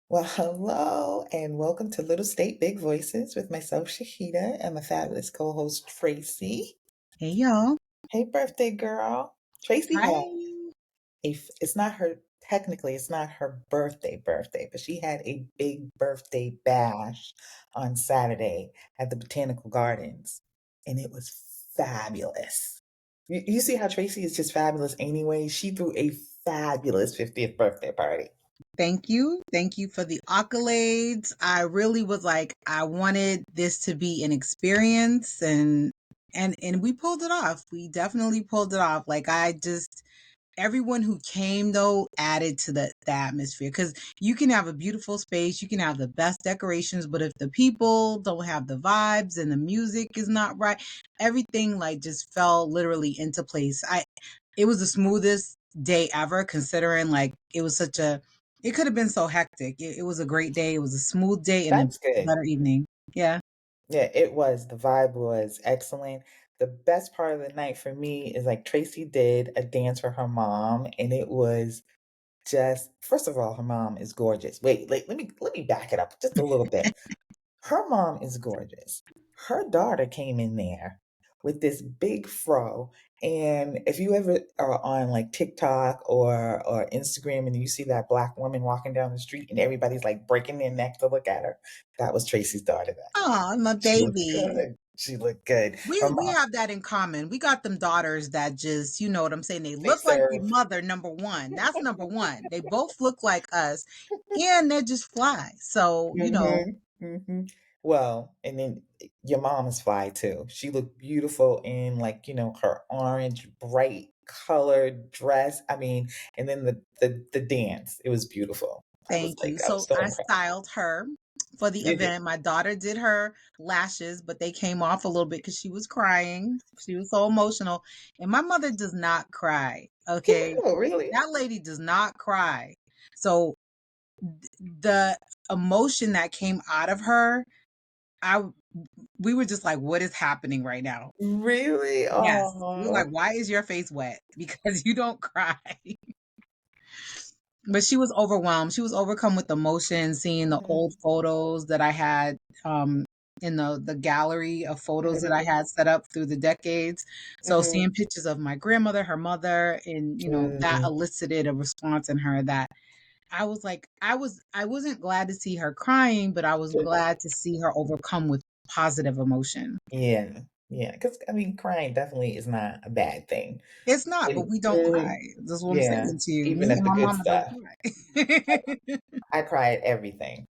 Well, hello and welcome to Little State Big Voices with myself, Shahidah, and my fabulous co-host Tracy. Hey y'all. Hey, birthday girl. Tracy had Hi. it's not her, technically, it's not her birthday, but she had a big birthday bash on Saturday at the Botanical Gardens, and it was fabulous. You see how Tracy is just fabulous anyway? She threw a fabulous 50th birthday party. Thank you. Thank you for the accolades. I really was like, I wanted this to be an experience and we pulled it off. We definitely pulled it off. Like I just everyone who came though added to the atmosphere because you can have a beautiful space, you can have the best decorations, but if the people don't have the vibes and the music is not right, everything like just fell literally into place. It was the smoothest day ever considering like it could have been so hectic. It was a great day. It was a smooth day and a That's good. better evening. Yeah. Yeah, it was. The vibe was excellent. The best part of the night for me is like Tracy did a dance for her mom, and it was just, first of all, her mom is gorgeous. Wait, let me back it up just a little bit. Her mom is gorgeous. Her daughter came in there with this big fro. And if you ever are on like TikTok or Instagram and you see that black woman walking down the street and everybody's like breaking their neck to look at her, that was Tracy's daughter that night. Oh, my She looked baby. good. She looked good. Her We mom, have that in common. We got them daughters that just, you know what I'm saying? They they look like their serve. mother, number one. That's number one. They both look like us, and they're just fly. So, Mhm, mhm. Well, and then your mom is fly too. She looked beautiful in like, her orange, bright colored dress. I mean, and then the dance. It was beautiful. thank you. I was So so I impressed. styled her for the You did. event. My daughter did her lashes, but they came off a little bit because she was crying. She was so emotional. And my mother does not cry. Okay. Oh, really? That lady does not cry. So the emotion that came out of her, I we were just like, "What is happening right now?" Really? Yes. We were Oh. like, "Why is your face wet?" Because you don't cry. But she was overwhelmed. She was overcome with emotion, seeing the old Mhm, photos that I had, in the gallery of photos that I mhm, had set up through the decades. So mhm, seeing pictures of my grandmother, her mother, and, that mhm. elicited a response in her that I was like, I wasn't glad to see her crying, but I was Good. glad to see her overcome with positive emotion. Yeah. Yeah. Because I mean, crying definitely is not a bad thing. It's not, but And, we don't cry. That's what I'm yeah, saying to you. even Me at and the my good mama don't stuff. cry. I cry at everything.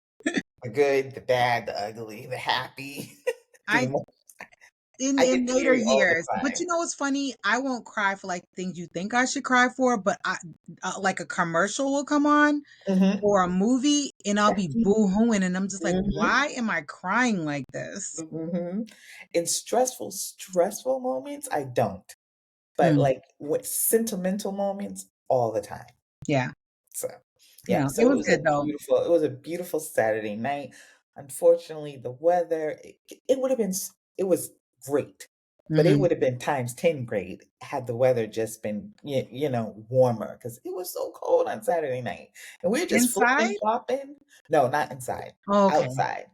The good, the bad, the ugly, the happy, the I emo in I get later teary all the years, but time. you know what's funny? I won't cry for like things you think I should cry for, but like a commercial will come on Mhm. or a movie, and I'll be boo-hooing, and I'm just like, Mhm. why am I crying like this? Mhm. In stressful moments, I don't, but, Hmm. like, with sentimental moments, all the time. Yeah, So, yeah, yeah, it so was good though. it was a beautiful Saturday night. Unfortunately, the weather, it would have been it was great, but it Hmm. would have been times 10 great had the weather just been, warmer because it was so cold on Saturday night. And we were just flipping Inside? flopping. No, not inside, Okay. outside.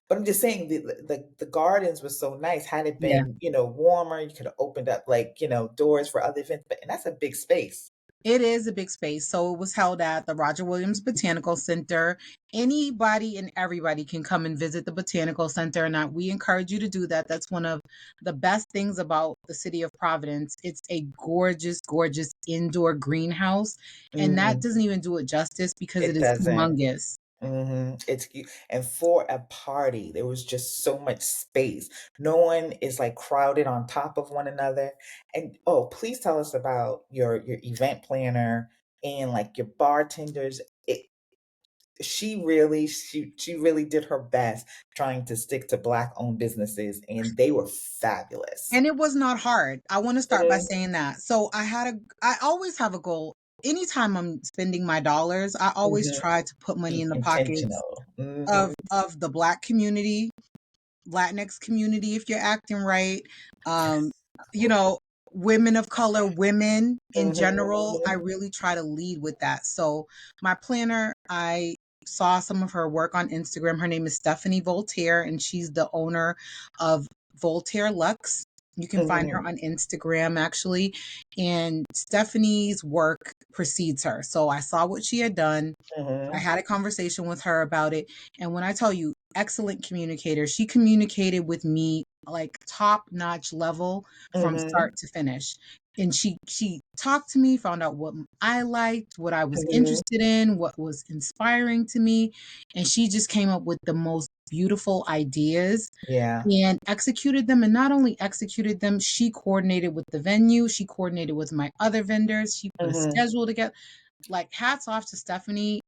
But I'm just saying the gardens were so nice. Had it Yeah. been, warmer, you could have opened up like, doors for other events, but and that's a big space. It is a big space. So it was held at the Roger Williams Botanical Center. Anybody and everybody can come and visit the Botanical Center. And we encourage you to do that. That's one of the best things about the city of Providence. It's a gorgeous, gorgeous indoor greenhouse. And that Mhm. doesn't even do it justice because it It is doesn't. humongous. It's and for a party, there was just so much space. No one is like crowded on top of one another. And oh, please tell us about your event planner and like your bartenders. It she really did her best trying to stick to black owned businesses and they were fabulous. And it was not hard. I want to start by Mhm, saying that. So I always have a goal. Anytime I'm spending my dollars, I always mhm. try to put money Be in the pockets intentional. of the Black community, Latinx community, if you're acting right. Um, you know, women of color, women in Mhm, general, I mhm, really try to lead with that. So my planner, I saw some of her work on Instagram. Her name is Stephanie Voltaire, and she's the owner of Voltaire Luxe. You can find her Mhm, on Instagram actually. And Stephanie's work precedes her. So I saw what she had done. I mhm, had a conversation with her about it. And when I tell you, excellent communicator, she communicated with me like top notch level from mhm, start to finish. And she talked to me, found out what I liked, what I was mhm. interested in, what was inspiring to me, and she just came up with the most beautiful ideas Yeah. and executed them. And not only executed them, she coordinated with the venue, she coordinated with my other vendors, she put a Mhm. schedule together. Like, hats off to Stephanie.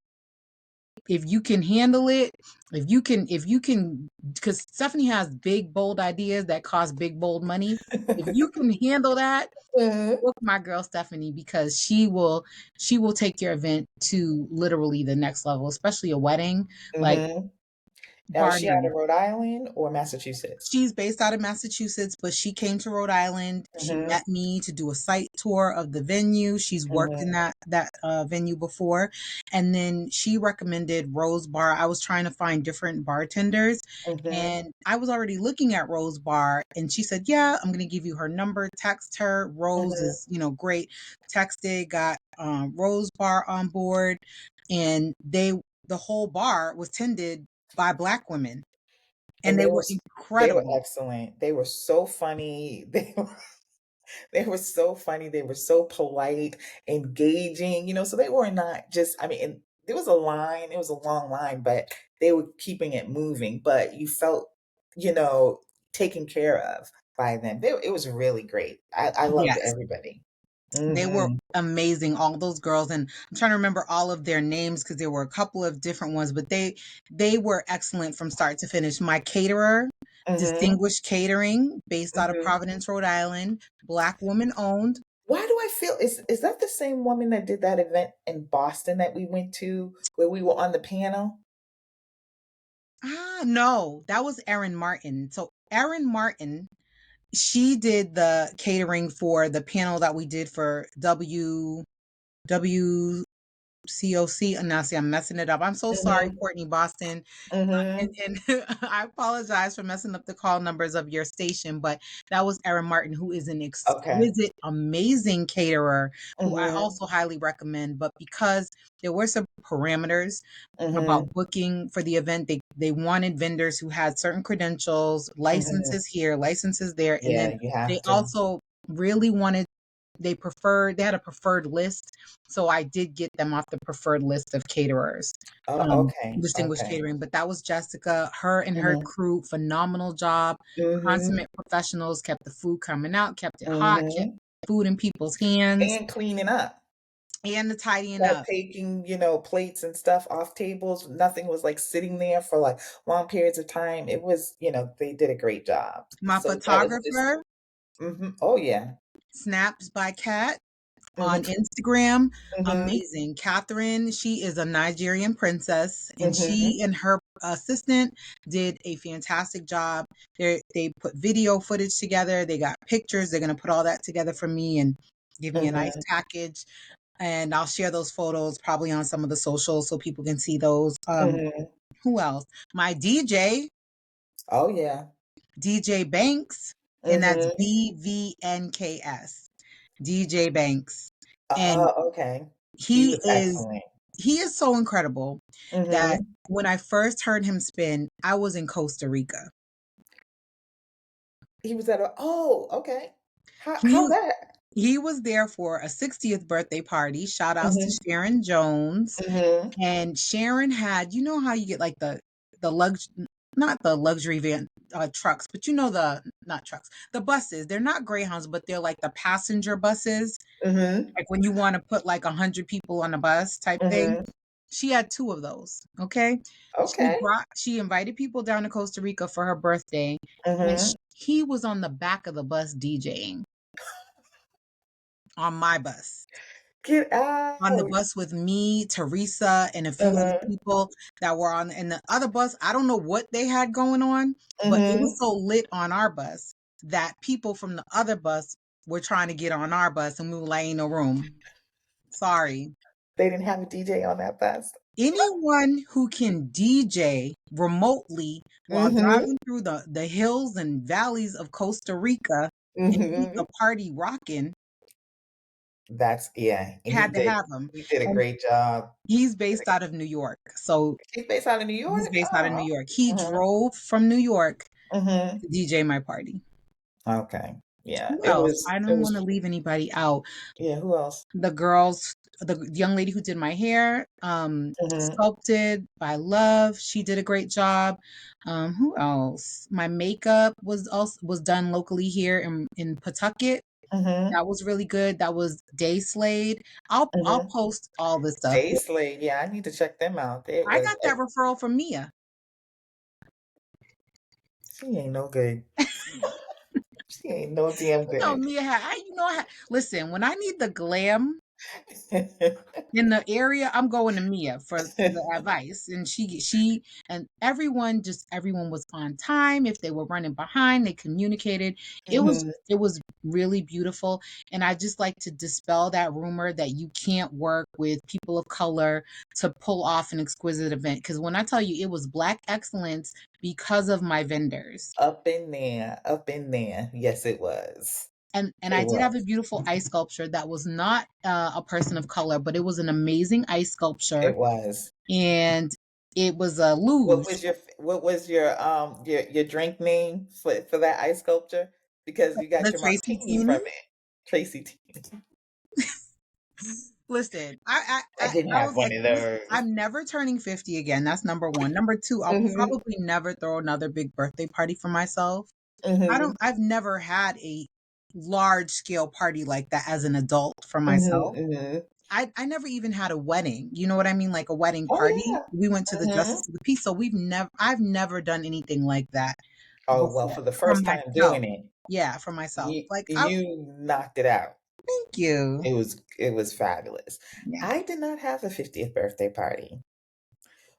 If you can handle it, if you can, because Stephanie has big bold ideas that cost big bold money. If you can handle that, Mhm, book my girl Stephanie, because she will take your event to literally the next level, especially a wedding, like, mhm. Now, is bar she out none. of Rhode Island or Massachusetts? She's based out of Massachusetts, but she came to Rhode Island. She Mhm, met me to do a site tour of the venue. She's worked in mhm, that venue before, and then she recommended Rose Bar. I was trying to find different bartenders, mhm, and I was already looking at Rose Bar, and she said, "Yeah, I'm going to give you her number. Text her. Rose mhm. is, great." Texted, got Rose Bar on board, and the whole bar was tended by Black women, and And they they were were s they were incredible. excellent. They were so funny. They were so funny, they were so polite, engaging, so they were not just I mean, and there was a line, it was a long line, but they were keeping it moving, but you felt, you know, taken care of by them. It was really great. I loved Yes, everybody. they were Mhm, amazing, all those girls, and I'm trying to remember all of their names because there were a couple of different ones, but they were excellent from start to finish. My caterer, mhm, Distinguished Catering, based out of mhm. Providence, Rhode Island, Black woman owned. Why do I feel is that the same woman that did that event in Boston that we went to where we were on the panel? Ah, no, that was Erin Martin. So Erin Martin, she did the catering for the panel that we did for WCOC. And now, see, I'm messing it up. I'm so sorry, Mhm, Courtney Boston. And, mhm. I apologize for messing up the call numbers of your station, but that was Erin Martin, who is an Okay. exquisite, amazing caterer, who I Mhm, also highly recommend. But because there were some parameters mhm, about booking for the event, they wanted vendors who had certain credentials, mhm. licenses here, licenses there, and Yeah, then you they have to. also really wanted they had a preferred list, so I did get them off the preferred list of caterers, Oh, okay, Distinguished okay. Catering. But that was Jessica, her and her Mhm, crew, phenomenal job, mhm, consummate professionals, kept the food coming out, kept it hot, kept mhm. food in people's hands, And cleaning up. and the tidying Like up. taking, plates and stuff off tables. Nothing was like sitting there for like long periods of time. It was, they did a great job. My So that was just photographer, oh yeah. Snaps by Cat, on Mhm, Instagram. mhm, Amazing. Catherine, she is a Nigerian princess, and she mhm, and her assistant did a fantastic job. They put video footage together, they got pictures, they're going to put all that together for me and give me a nice mhm, package. And I'll share those photos probably on some of the socials so people can see those. mhm. Who else? My Oh yeah. DJ Banks, and that's Mhm. BVNKS. DJ Banks. And Okay. He he was is excellent. he is so incredible that Mhm. when I first heard him spin, I was in Costa Rica. He was at a oh, okay. How He that? he was there for a 60th birthday party. Shout outs to Mhm, Sharon Jones. mhm, And Sharon had, how you get like the lux not the luxury van trucks, but the not trucks, the buses. They're not Greyhounds, but they're like the passenger buses, mhm, like when you want to put like 100 people on a bus type thing. mhm. She had two of those. Okay. Okay. She invited people down to Costa Rica for her birthday, and Mhm. he was on the back of the bus DJing on my bus. Get On the out. bus with me, Teresa, and a few other Mhm, people that were on in the other bus. I don't know what they had going on, but it was mhm. so lit on our bus that people from the other bus were trying to get on our bus, and we were like, ain't no room. Sorry. They didn't have a DJ on that bus? anyone who can DJ remotely while Mhm, driving through the hills and valleys of Costa Rica and keep the mhm. party rocking That's yeah, and had to have him. he did a And great job. he's based out of New York. So He's based out of New he's York? based out of Oh, New York. He mhm, drove from New York mhm. to DJ my party. Okay. Yeah, Who else? I it don't want to was leave anybody out. yeah, who else? The girls, the young lady who did my hair, Mhm, sculpted by Love. She did a great job. Who else? My makeup was done locally here in Pawtucket. mhm, That was really good. That was Day Slade. I'll mhm. post all this stuff. Day Slade, yeah, I need to check them out. It I was got that referral from Mia. she ain't no good. She ain't no damn You know, good. Mia had, listen, when I need the glam in the area, I'm going to Mia for the advice. And she and everyone was on time. If they were running behind, they communicated. Mhm. It was really beautiful. And I just like to dispel that rumor that you can't work with people of color to pull off an exquisite event. Because when I tell you it was Black excellence because of my vendors. Up in there, up in there. Yes, it was. And I It did have a was. beautiful ice sculpture that was not a person of color, but it was an amazing ice sculpture, It was. and it was a luge. What was your drink name for that ice sculpture? Because you got The your Tracy martini Teeny. from it. Tracy T. Listen, I didn't I have was one like, of this, those. I'm never turning 50 again. That's number one. Number two, I'll Mhm. probably never throw another big birthday party for myself. Mhm. I've never had a large scale party like that as an adult for Mhm. myself. Mhm. I never even had a wedding. You know what I mean? Like a wedding Oh party. yeah. We went to the Mhm. Justice of the Peace. So I've never done anything like that Oh well, before for the for first time myself. doing it, Yeah, for myself. Like, I you knocked it out. thank you. It was fabulous. Yeah. I did not have a 50th birthday party.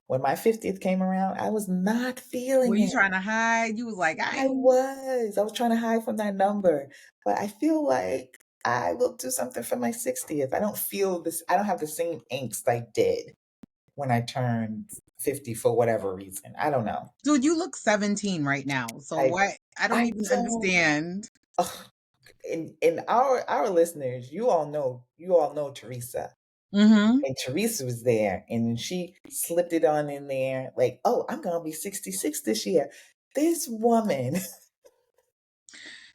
When my 50th came around, I was not Were feeling you it. trying to hide? You was like, I I ain't. was. I was trying to hide from that number, but I feel like I will do something for my 60th. I don't feel this, I don't have the same angst I did when I turned 50 for whatever reason. I don't know. Dude, you look 17 right now. So I what? I don't I even don't understand. ugh, in our listeners, you all know Teresa. Mm-hmm. And Teresa was there and she slipped it on in there like, "Oh, I'm going to be 66 this year." This woman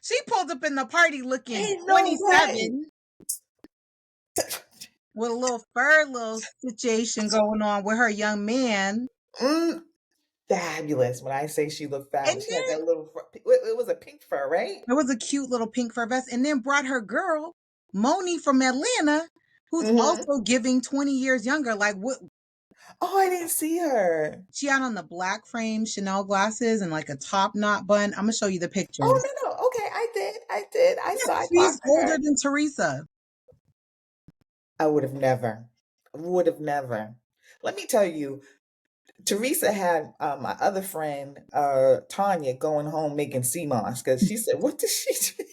She pulled up in the party looking ain't no way. 27 with a little fur little situation going on with her young man. Mm, fabulous. When I say she looked And fabulous, she had then that little it was a pink fur, right? there was a cute little pink fur vest, and then brought her girl, Moni from Atlanta, who's Mhm. also giving 20 years younger. Like, what? Oh, I didn't see her. She had on the black frame Chanel glasses and like a top knot bun. I'm gonna show you the Oh, pictures. no, no. Okay, I did. I did. I She's talked to older her. than Teresa. I would have never. Would have never. Let me tell you, Teresa had my other friend, Tanya, going home making sea moss because she said, "What does she do?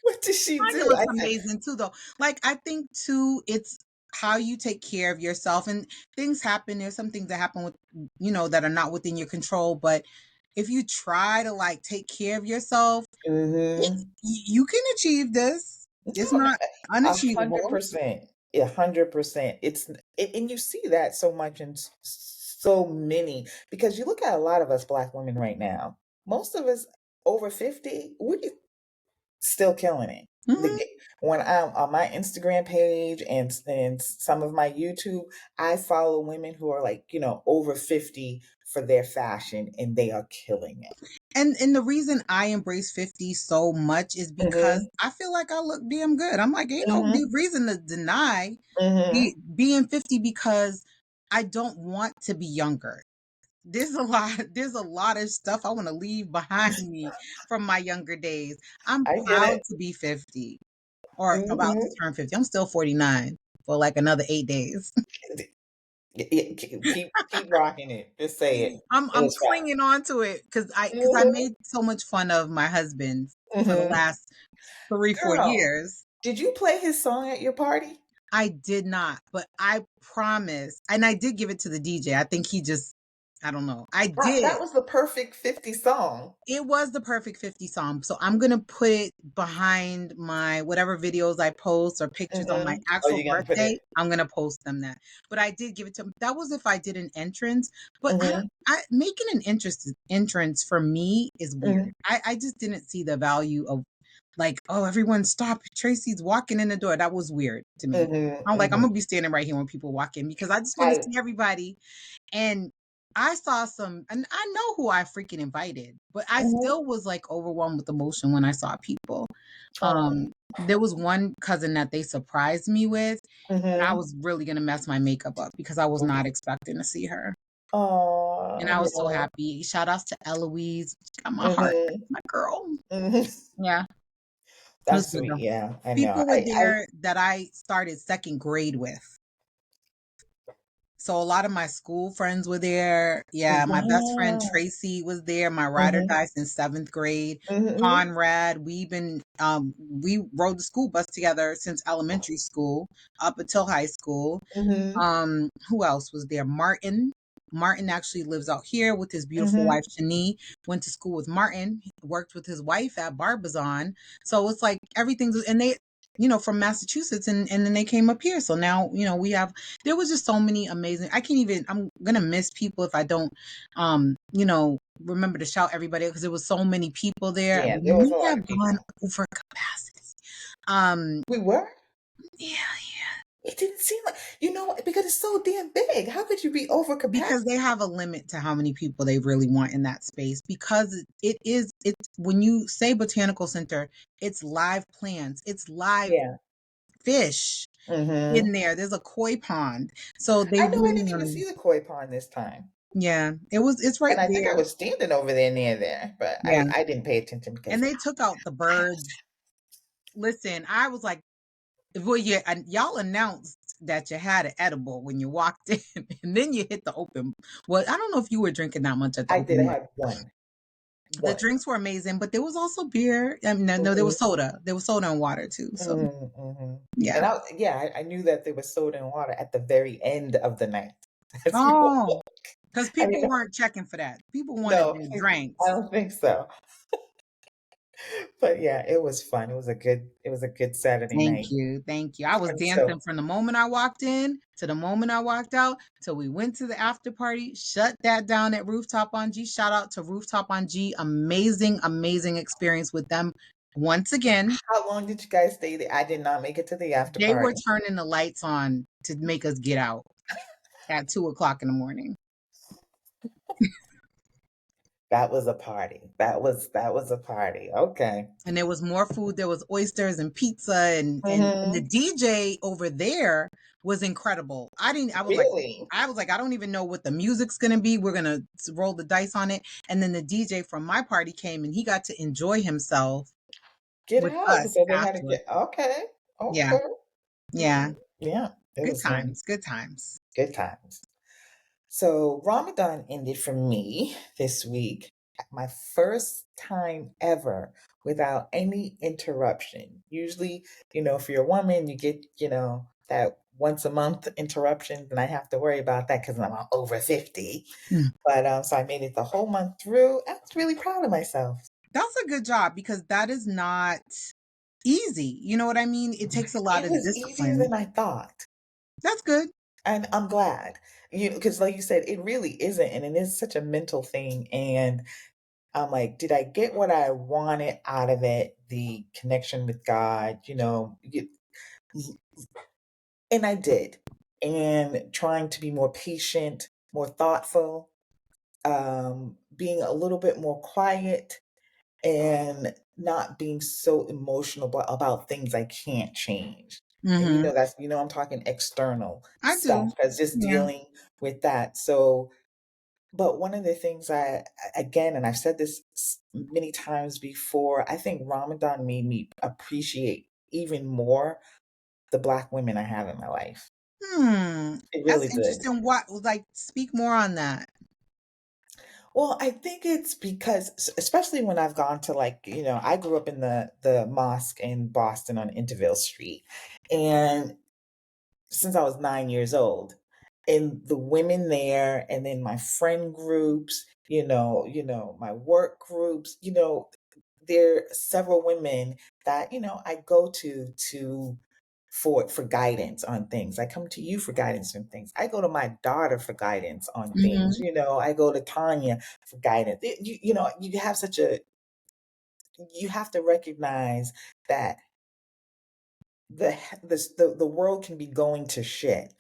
What does she Tanya do?" looks I said, amazing too, though. Like, I think too, it's how you take care of yourself, and things happen. There's some things that happen with, that are not within your control. But if you try to like take care of yourself, "Mm-hmm." you can achieve this. It's No, not a unachievable. 100%. 100%. And you see that so much in so many because you look at a lot of us black women right now. Most of us over 50, we still killing it. The, Mhm. g- when I'm on my Instagram page and some of my YouTube, I follow women who are like, over 50 for their fashion and they are killing it. And the reason I embrace 50 so much is because Mhm. I feel like I look damn good. I'm like, ain't no Mhm. reason to deny Mhm. being 50 because I don't want to be younger. There's a lot of stuff I want to leave behind me from my younger days. I'm I get proud it. to be 50 or about to Mhm. turn 50. I'm still 49 for like another 8 days. Keep rocking it. Just say it. It I'm was fun. clinging on to it because I Mhm. made so much fun of my husband for the Mhm. last 3 4 Girl, years. did you play his song at your party? I did not, but I promise, and I did give it to the DJ. I think he just, I don't know. I That did. was the perfect 50 song. It was the perfect 50 song. So I'm gonna put it behind my whatever videos I post or pictures on my Oh, actual you're gonna put birthday. it. I'm gonna post them that. But I did give it to him. That was if I did an entrance. But Hmm. I making an interest entrance for me is weird. Hmm. I just didn't see the value of like, oh, everyone stop. Tracy's walking in the door. That was weird to me. Hmm. I'm like, I'm Hmm. gonna be standing right here when people walk in because I just want to I. see everybody. And I saw some, and I know who I freaking invited, but I Hmm. still was like overwhelmed with emotion when I saw people. Oh. There was one cousin that they surprised me with, and I Hmm. was really gonna mess my makeup up because I was not expecting to see her. And Oh I was so no. happy. Shout outs to Eloise. Got my heart, Hmm. my girl. Hmm. Yeah. It was That's good sweet. though. Yeah, I know. People were there that I started second grade with. So a lot of my school friends were there. Yeah, my best friend Wow. Tracey was there, my ride or Hmm. die since 7th grade. Hmm. Conrad, we rode the school bus together since elementary school up until high school. Hmm. Who else was there? Martin. Martin actually lives out here with his beautiful Hmm. wife Shani. Went to school with Martin. Worked with his wife at Barbizon. So it's like everything's and they, from Massachusetts and then they came up here. So now, we have there was just so many amazing. I can't even I'm gonna miss people if I don't remember to shout everybody because there was so many people there. Yeah, We there was may a lot have of gone people. over capacity. Um We were. yeah, It didn't seem like, because it's so damn big. How could you be over because they capacity? have a limit to how many people they really want in that space because it's when you say botanical center, it's live plants, it's live Yeah. fish in Hmm. there. There's a koi pond. So they I know I really didn't want even to, see the koi pond this time. yeah, it's right And I think I there. was standing over there near there, but Yeah. I didn't pay attention And because they took out the I birds. Listen, I was like, well, y'all announced that you had an edible when you walked in, and then you hit the open. Well, I don't know if you were drinking that much at the I did. open I mic. had one. The One. drinks were amazing, but there was also beer. I mean, no, there Hmm. was soda. There was soda and water too. So Hmm. Hmm. yeah. And I knew that there was soda and water at the very end of the night. As you Oh, because I didn't people know. weren't checking for that. People wanted No, their I drinks. don't think so. But yeah, it was fun. It was a good Saturday Thank night. you. Thank you. I was And so dancing from the moment I walked in to the moment I walked out till we went to the after party. Shut that down at Rooftop on G. Shout out to Rooftop on G. Amazing, amazing experience with them. Once again, how long did you guys stay there? I did not make it to the after they were party. turning the lights on to make us get out at 2 o'clock in the morning. That was a party. That was a party. Okay. And there was more food. There was oysters and pizza and the Hmm. DJ over there was incredible. Really? I was like, I don't even know what the music's gonna be. We're gonna roll the dice on it. And then the DJ from my party came and he got to enjoy himself Get with out. us So they had to afterwards. get okay. Yeah, Okay. yeah. Mm, yeah, it Good was nice. times, good times. Good times. So Ramadan ended for me this week. My first time ever without any interruption. Usually, if you're a woman, you get, that once a month interruption, and I have to worry about that because I'm over 50. Mm. But so I made it the whole month through. I was really proud of myself. That's a good job because that is not easy. You know what I mean? It takes a lot It of was easier than discipline. I thought. That's good. And I'm glad, because like you said, it really isn't. And it is such a mental thing. And I'm like, did I get what I wanted out of it? The connection with God, and I did. And trying to be more patient, more thoughtful, being a little bit more quiet, and not being so emotional about things I can't change. And Hmm. I'm talking external I stuff, do. because just Yeah. dealing with that. So, but one of the things again, and I've said this many times before, I think Ramadan made me appreciate even more the Black women I have in my life. Hmm. It That's really did. interesting. What, like, speak more on that. Well, I think it's because, especially when I've gone to, like, I grew up in the mosque in Boston on Intervale Street, and since I was 9 years old. And the women there, and then my friend groups, my work groups, there are several women that, I go to for guidance on things. I come to you for guidance on things. I go to my daughter for guidance on things. Mhm. I go to Tanya for guidance. You have such a you have to recognize that the world can be going to shit,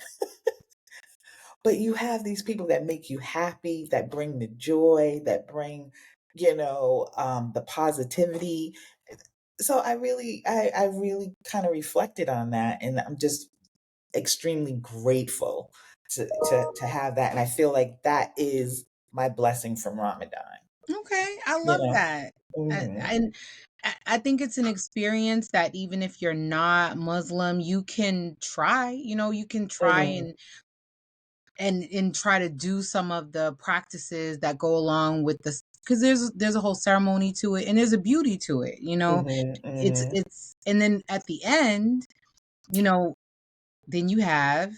but you have these people that make you happy, that bring the joy, that bring, the positivity. So I really kind of reflected on that, and I'm just extremely grateful to have that, and I feel like that is my blessing from Ramadan. Okay, I You love know. that. Mhm. And I think it's an experience that even if you're not Muslim, you can try, you can try Mhm. and try to do some of the practices that go along with this, because there's a whole ceremony to it and there's a beauty to it, Mhm. Mhm. it's and then at the end, you know, then you have.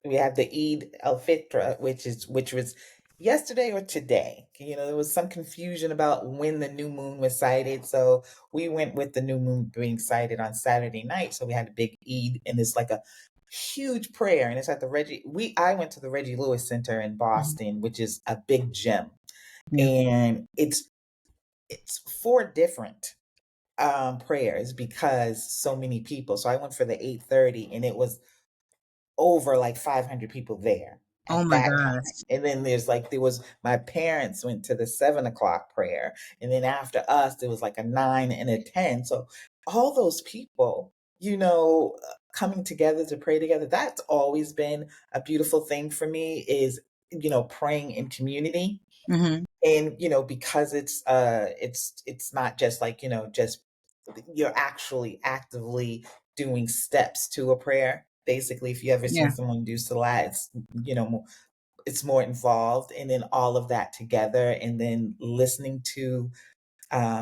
We have the Eid al-Fitr, which was yesterday or today. There was some confusion about when the new moon was sighted, so we went with the new moon being sighted on Saturday night. So we had a big Eid, and it's like a huge prayer, and it's at the Reggie. We I went to the Reggie Lewis Center in Mhm. Boston, which is a big gym, Yeah. and it's four different prayers because so many people. So I went for the 8:30, and it was over like 500 people there Oh at my that time. gosh. And then there was my parents went to the 7 o'clock prayer. And then after us, there was like a 9 and a 10. So all those people, coming together to pray together, that's always been a beautiful thing for me is, praying in community. Mhm. And because it's not just like just you're actually actively doing steps to a prayer. Basically, if you ever seen Yeah. someone do salat, it's more involved, and then all of that together, and then listening to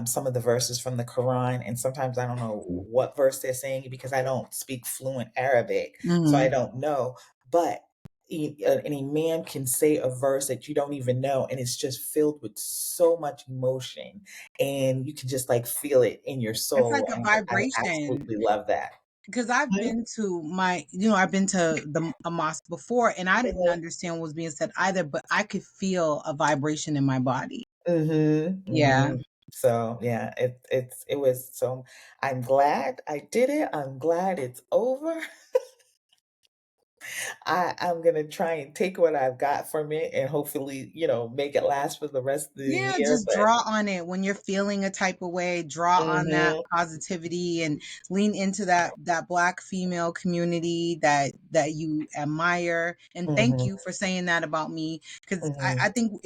some of the verses from the Quran. And sometimes I don't know what verse they're saying because I don't speak fluent Arabic, so I Mhm. don't know. But an imam can say a verse that you don't even know, and it's just filled with so much emotion, and you can just like feel it in your It's like soul. a And I vibration. absolutely love that. Because I've Mhm. been to I've been to a mosque before, and I didn't Mhm. understand what was being said either, but I could feel a vibration in my body. Mhm. Yeah. Mhm. So yeah, it was so. I'm glad I did it. I'm glad it's over. I'm gonna try and take what I've got from it and hopefully, make it last for the rest of the Yeah, year. just But draw on it when you're feeling a type of way, draw on that mhm, positivity and lean into that black female community that you admire. And thank mhm, you for saying that about me, because I mhm, think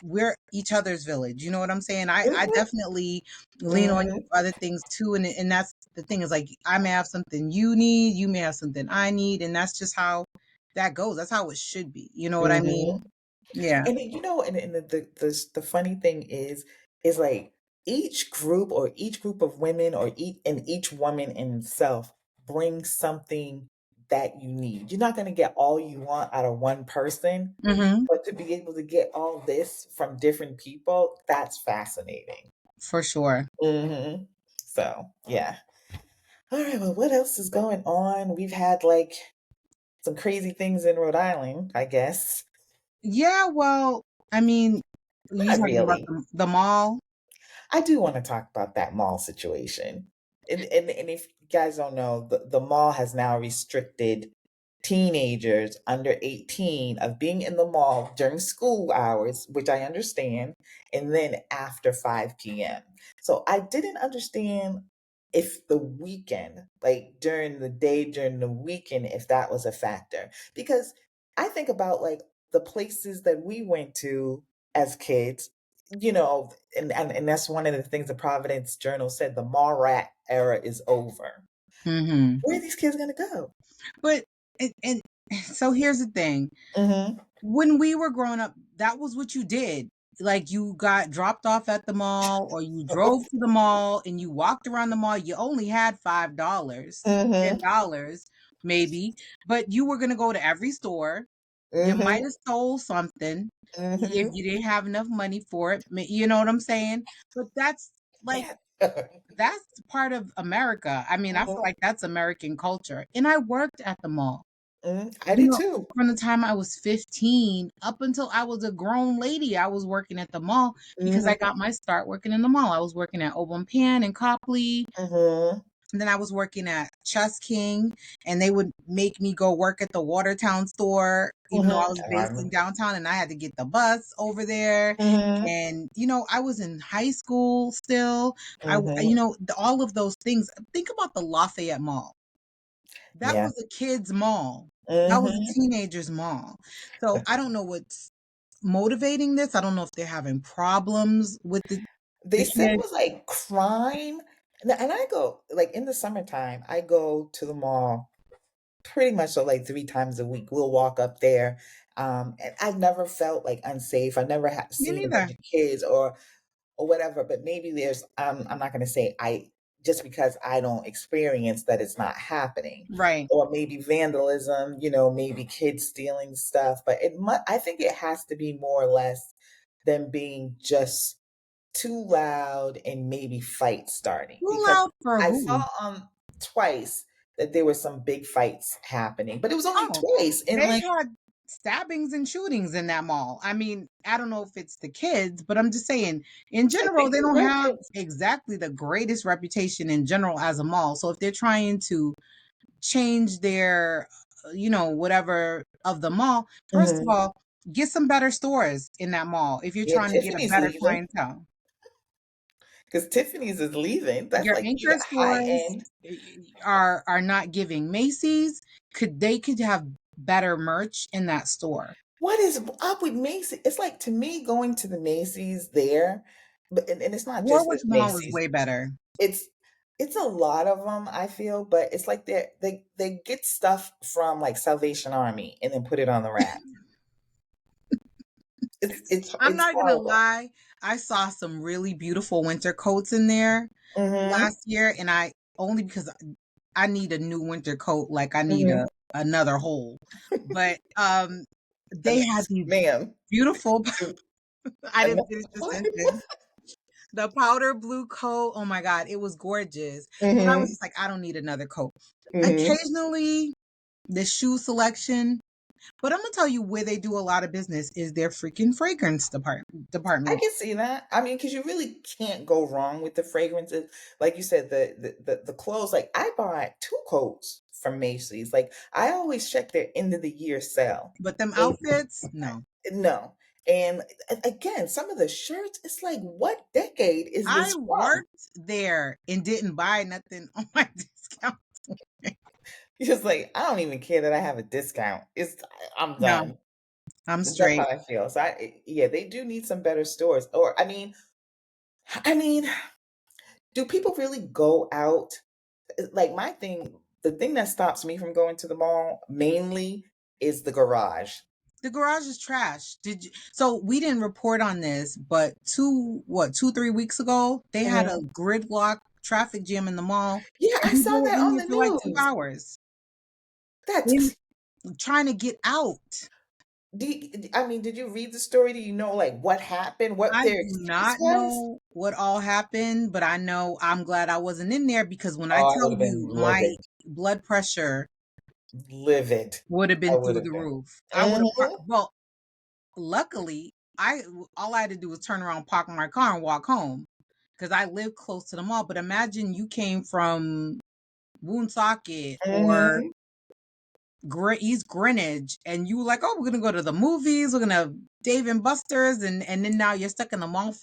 we're each other's village. You know what I'm saying? I mhm, definitely lean on you mhm, for other things too. And that's the thing, is like I may have something you need, you may have something I need, and that's just how that goes. That's how it should be. You know what I mean? mhm. Yeah. And and the funny thing is like each group of women, or each woman in itself brings something that you need. You're not going to get all you want out of one person, Hmm. but to be able to get all this from different people, that's fascinating. For sure. So yeah. All right. Well, what else is going on? We've had like some crazy things in Rhode Island, I guess. Yeah, well, I mean, you Not talking about really. the mall? I do want to talk about that mall situation. And if you guys don't know, the mall has now restricted teenagers under 18 of being in the mall during school hours, which I understand, and then after 5 p.m. So I didn't understand if the weekend, like during the day, during the weekend, if that was a factor. Because I think about like the places that we went to as kids, and that's one of the things the Providence Journal said, the mall rat era is over. Mhm. Where are these kids gonna go? But and so here's the thing. Mhm. When we were growing up, that was what you did. Like you got dropped off at the mall or you drove to the mall and you walked around the mall. You only had $5, Mhm. $10. maybe, but you were gonna go to every store. You might Mhm, have stole something if mhm. you didn't have enough money for it. You know what I'm saying? But that's like Yeah. that's part of America. I mean, I feel Mhm, like that's American culture. And I worked at the mall. mhm. I You did know, too. from the time I was 15 up until I was a grown lady, I was working at the mall because I Mhm, got my start working in the mall. I was working at Oban Pan and Copley, mhm, and then I was working at Chess King, and they would make me go work at the Watertown store, even though I mhm. was I based in remember. downtown, and I had to get the bus over there. Mhm, And I was in high school still. mhm. All of those things. Think about the Lafayette Mall. That Yeah. was a kids' mall. That was a Mhm. teenagers' mall. So I don't know what's motivating this. I don't know if they're having problems with the They said it kids. was like crime. And I go, like in the summertime, I go to the mall pretty much so like 3 times a week. We'll walk up there. And I've never felt like unsafe. I never Me seen a bunch neither. of kids or whatever, but maybe there's I'm not going to say I just because I don't experience that it's not happening, Right. or maybe vandalism, maybe kids stealing stuff, but I think it has to be more or less than being just too loud and maybe fights starting, Too because loud for I who? saw twice that there were some big fights happening, but it was only Oh, twice and they like had stabbings and shootings in that mall. I mean, I don't know if it's the kids, but I'm just saying, in I general, think they there don't were have kids. exactly the greatest reputation in general as a mall. So if they're trying to change their, whatever of the mall, first of Mhm. all, get some better stores in that mall if you're Yeah, trying to get a Tiffany's better leaving. clientele. Because Tiffany's is leaving. That's Your like you anchor got high stores end. are not giving. Macy's could have better merch in that store. What is up with Macy's? It's like to me going to the Macy's there, but and it's not just Warwick this Mall is Macy's. way better. It's it's a lot of them, I feel, but it's like they get stuff from like Salvation Army and then put it on the rack. I'm It's not gonna horrible. lie. I saw some really beautiful winter coats in there Mhm. last year, and I only because I need a new winter coat, like I need Mhm. another hole. But they And had these ma'am, beautiful. I and didn't finish the sentence. The powder blue coat. Oh my god, it was gorgeous. But I was Mhm. just like, I don't need another coat. Mhm. Occasionally, the shoe selection. But I'm gonna tell you where they do a lot of business is their freaking fragrance I department. can see that. I mean, because you really can't go wrong with the fragrances. Like you said, the clothes. Like I bought 2 coats from Macy's. Like I always check their end of the year sale. But them And outfits, no. no, and again, some of the shirts. It's like, what decade is I this from? worked there and didn't buy nothing on my discount. It's like I don't even care that I have a discount. I'm No, done. I'm That's how straight. I feel. So yeah, they do need some better stores. Or I mean, do people really go out? Like the thing that stops me from going to the mall mainly is the garage. The garage is trash. Did you? So we didn't report on this, but 3 weeks ago, they had a Mhm. gridlock traffic jam in the mall, Yeah, and I saw people were that in on there the for like two news. hours, in, That's trying to get out. I mean, did you read the story? Do you know like what happened? What I their do excuse not was? know what all happened, but I know I'm glad I wasn't in there because when I Oh, I tell would have been you my livid. blood pressure Livid. would have I been would through have the been. roof. I would have Mhm. well, luckily, I all I had to do was turn around, park my car, and walk home because I live close to the mall. But imagine you came from Woonsocket or Mhm. East Greenwich, and you were like, "Oh, we're gonna go to the movies. We're gonna Dave and Buster's," and then now you're stuck in the mall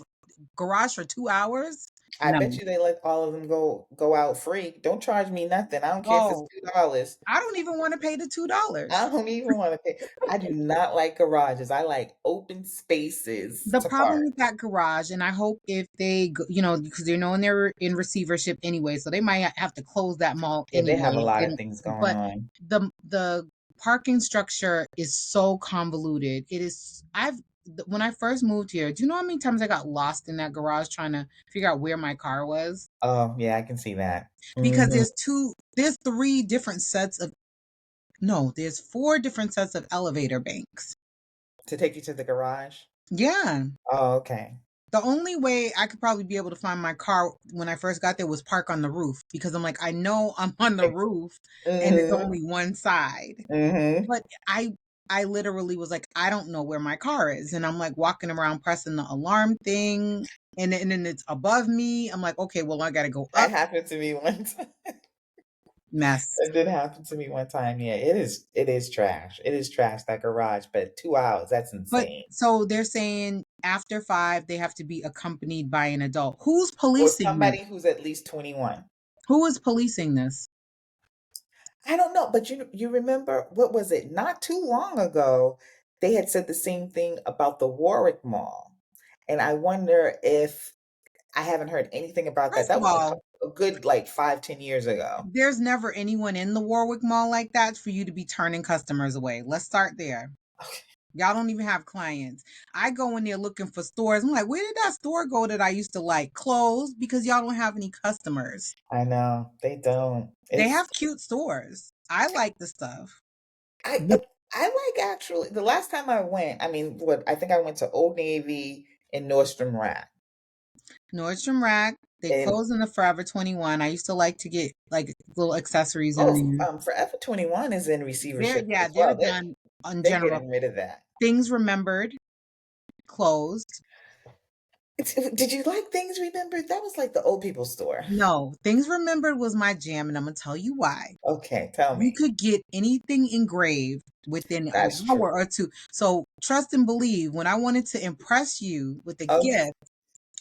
garage for 2 hours. I No. bet you they let all of them go out free. Don't charge me nothing. I don't care if it's Oh, $2. I don't even want to pay the I $2. don't even want to pay. I do not like garages. I like open spaces The to problem park. with that garage, and I hope if they, because they're knowing they're in receivership anyway, so they might have to close that mall Yeah, they have a anyway. lot of And things going but on. the parking structure is so convoluted. It is. When I first moved here, do you know how many times I got lost in that garage trying to figure out where my car was? Oh, yeah, I can see that. Because Mhm. there's three different sets of No, there's 4 different sets of elevator banks. to take you to the garage? Yeah. Oh, okay. The only way I could probably be able to find my car when I first got there was park on the roof because I'm like, I know I'm on the roof and it's Mhm, only one side. mhm. But I literally was like, I don't know where my car is. And I'm like walking around pressing the alarm thing and then it's above me. I'm like, okay, well I gotta go That up. happened to me one time. Mess. That did happen to me one time, yeah, it is trash. It is trash, that garage, but 2 hours, that's But insane. so they're saying after 5, they have to be accompanied by an adult. Who's Or policing this? somebody who's at least 21. Who is policing this? I don't know, but you remember, what was it? Not too long ago, they had said the same thing about the Warwick Mall, and I wonder if I haven't heard anything about that. First That of was all, a good, like, 5, 10 years ago. there's never anyone in the Warwick Mall like that for you to be turning customers away. Let's start there. Y'all don't even have clients. I go in there looking for stores. I'm like, where did that store go that I used to like? Close because y'all don't have any customers. I know, they don't. They It's have cute stores. I like the stuff. I But I like, actually, the last time I went, I mean, what, I think I went to Old Navy and Nordstrom Rack, Nordstrom Rack, they and closed in the Forever 21. I used to like to get like little accessories in oh, there. Forever 21 is in They're receivership yeah, as they're well. They're done in they're general. getting rid of that. Things Remembered closed. Did you like Things Remembered? That was like the old people store. No, Things Remembered was my jam, and I'm gonna tell you why. Okay, tell You me. could get anything engraved within an That's hour true. or 2. So, trust and believe, when I wanted to impress you with a Okay, gift,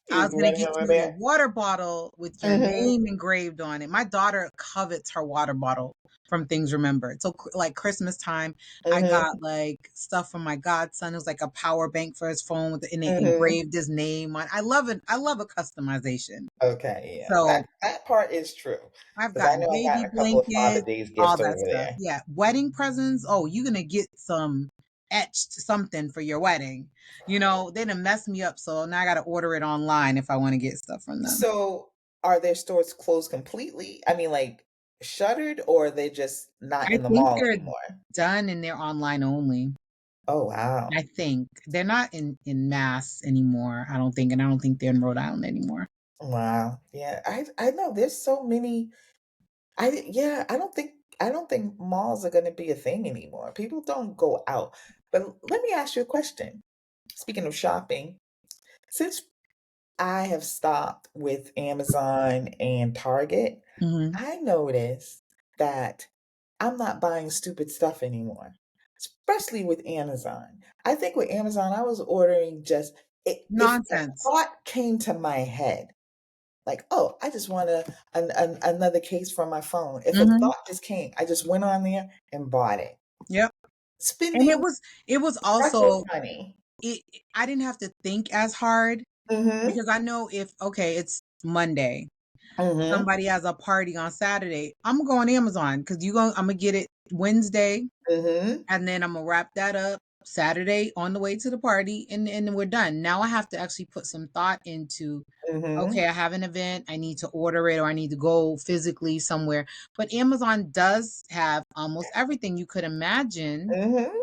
you I was was gonna running get over you a there. water bottle with your Mhm. name engraved on it. My daughter covets her water bottle from Things Remembered. So, like Christmas time, I Mhm. got like stuff from my godson. It was like a power bank for his phone and it Mhm. engraved his name on. I love it. I love a customization. Okay, yeah. So That part is true. I've Because I gotten know I gotten baby a couple of Father blankets, Days all gifts that over stuff. there. Yeah, wedding presents. Oh, you're gonna get some etched something for your wedding. They done messed me up, so now I gotta order it online if I want to get stuff from them. So, are their stores closed completely? I mean, like, shuttered, or are they just not I in the think mall they're anymore? done and they're online only. Oh, wow. I think they're not in Mass anymore. I don't think, and I don't think they're in Rhode Island anymore. Wow. Yeah, I know there's so many. Yeah, I don't think malls are gonna be a thing anymore. People don't go out. But let me ask you a question. Speaking of shopping, since I have stopped with Amazon and Target, Hmm. I noticed that I'm not buying stupid stuff anymore, especially with Amazon. I think with Amazon, I was ordering just, if a Nonsense. thought came to my head, like, oh, I just want another case for my phone. If a Hmm. thought just came, I just went on there and bought it, Yep. And it spending was it was precious also money. it. I didn't have to think as hard Mm-hmm. because I know if okay, it's Monday. Mm-hmm. Somebody has a party on Saturday. I'm gonna go on Amazon because I'm gonna get it Wednesday, Mm-hmm. and then I'm gonna wrap that up Saturday on the way to the party, and then we're done. Now I have to actually put some thought into. Mm-hmm. Okay, I have an event. I need to order it, or I need to go physically somewhere. But Amazon does have almost everything you could imagine. Mm-hmm.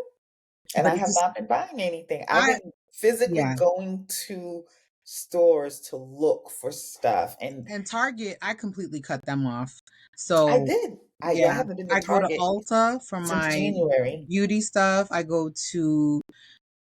And But I it have just, not been buying anything. I've I been physically yeah. going to stores to look for stuff, and And Target, I completely cut them off. I So did. Yeah, I yeah, haven't been to I go to Target Ulta for since my January. beauty stuff. I go to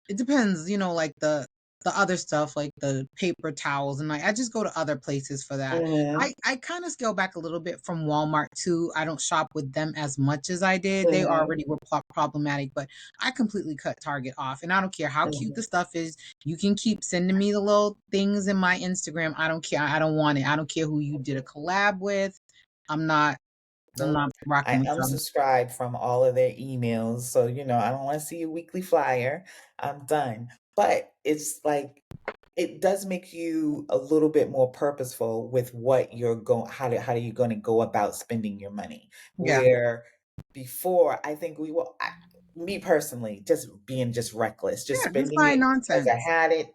it depends, like the other stuff, like the paper towels, and like I just go to other places for that. Mm-hmm. I kind of scale back a little bit from Walmart too. I don't shop with them as much as I did. They Mm-hmm. already were problematic, but I completely cut Target off, and I don't care how cute Mm-hmm. the stuff is. You can keep sending me the little things in my Instagram. I don't care. I don't want it. I don't care who you did a collab with. I'm not. I'm Nope. not I rocking with them. unsubscribed from all of their emails. So, I don't want to see a weekly flyer. I'm done. But it's like, it does make you a little bit more purposeful with what you're going, how are you going to go about spending your money? Yeah. Where before, I think me personally, just being just reckless, just Yeah. Just spending buying it because I nonsense. had it,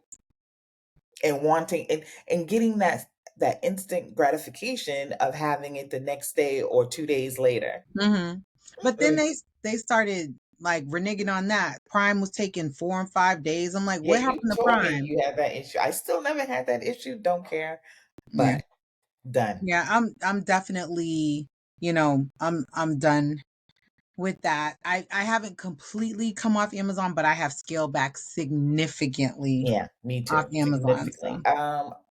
and wanting, and getting that instant gratification of having it the next day or 2 days later. Hmm. But then they started like reneging on that. Prime was taking 4 and 5 days. I'm like, Yeah, what you happened to told me Prime? you had that issue. I still never had that issue. Don't care, Yeah. but done. Yeah, I'm definitely, I'm done with that. I haven't completely come off Amazon, but I have scaled back significantly Yeah, me off too, Amazon. So significantly.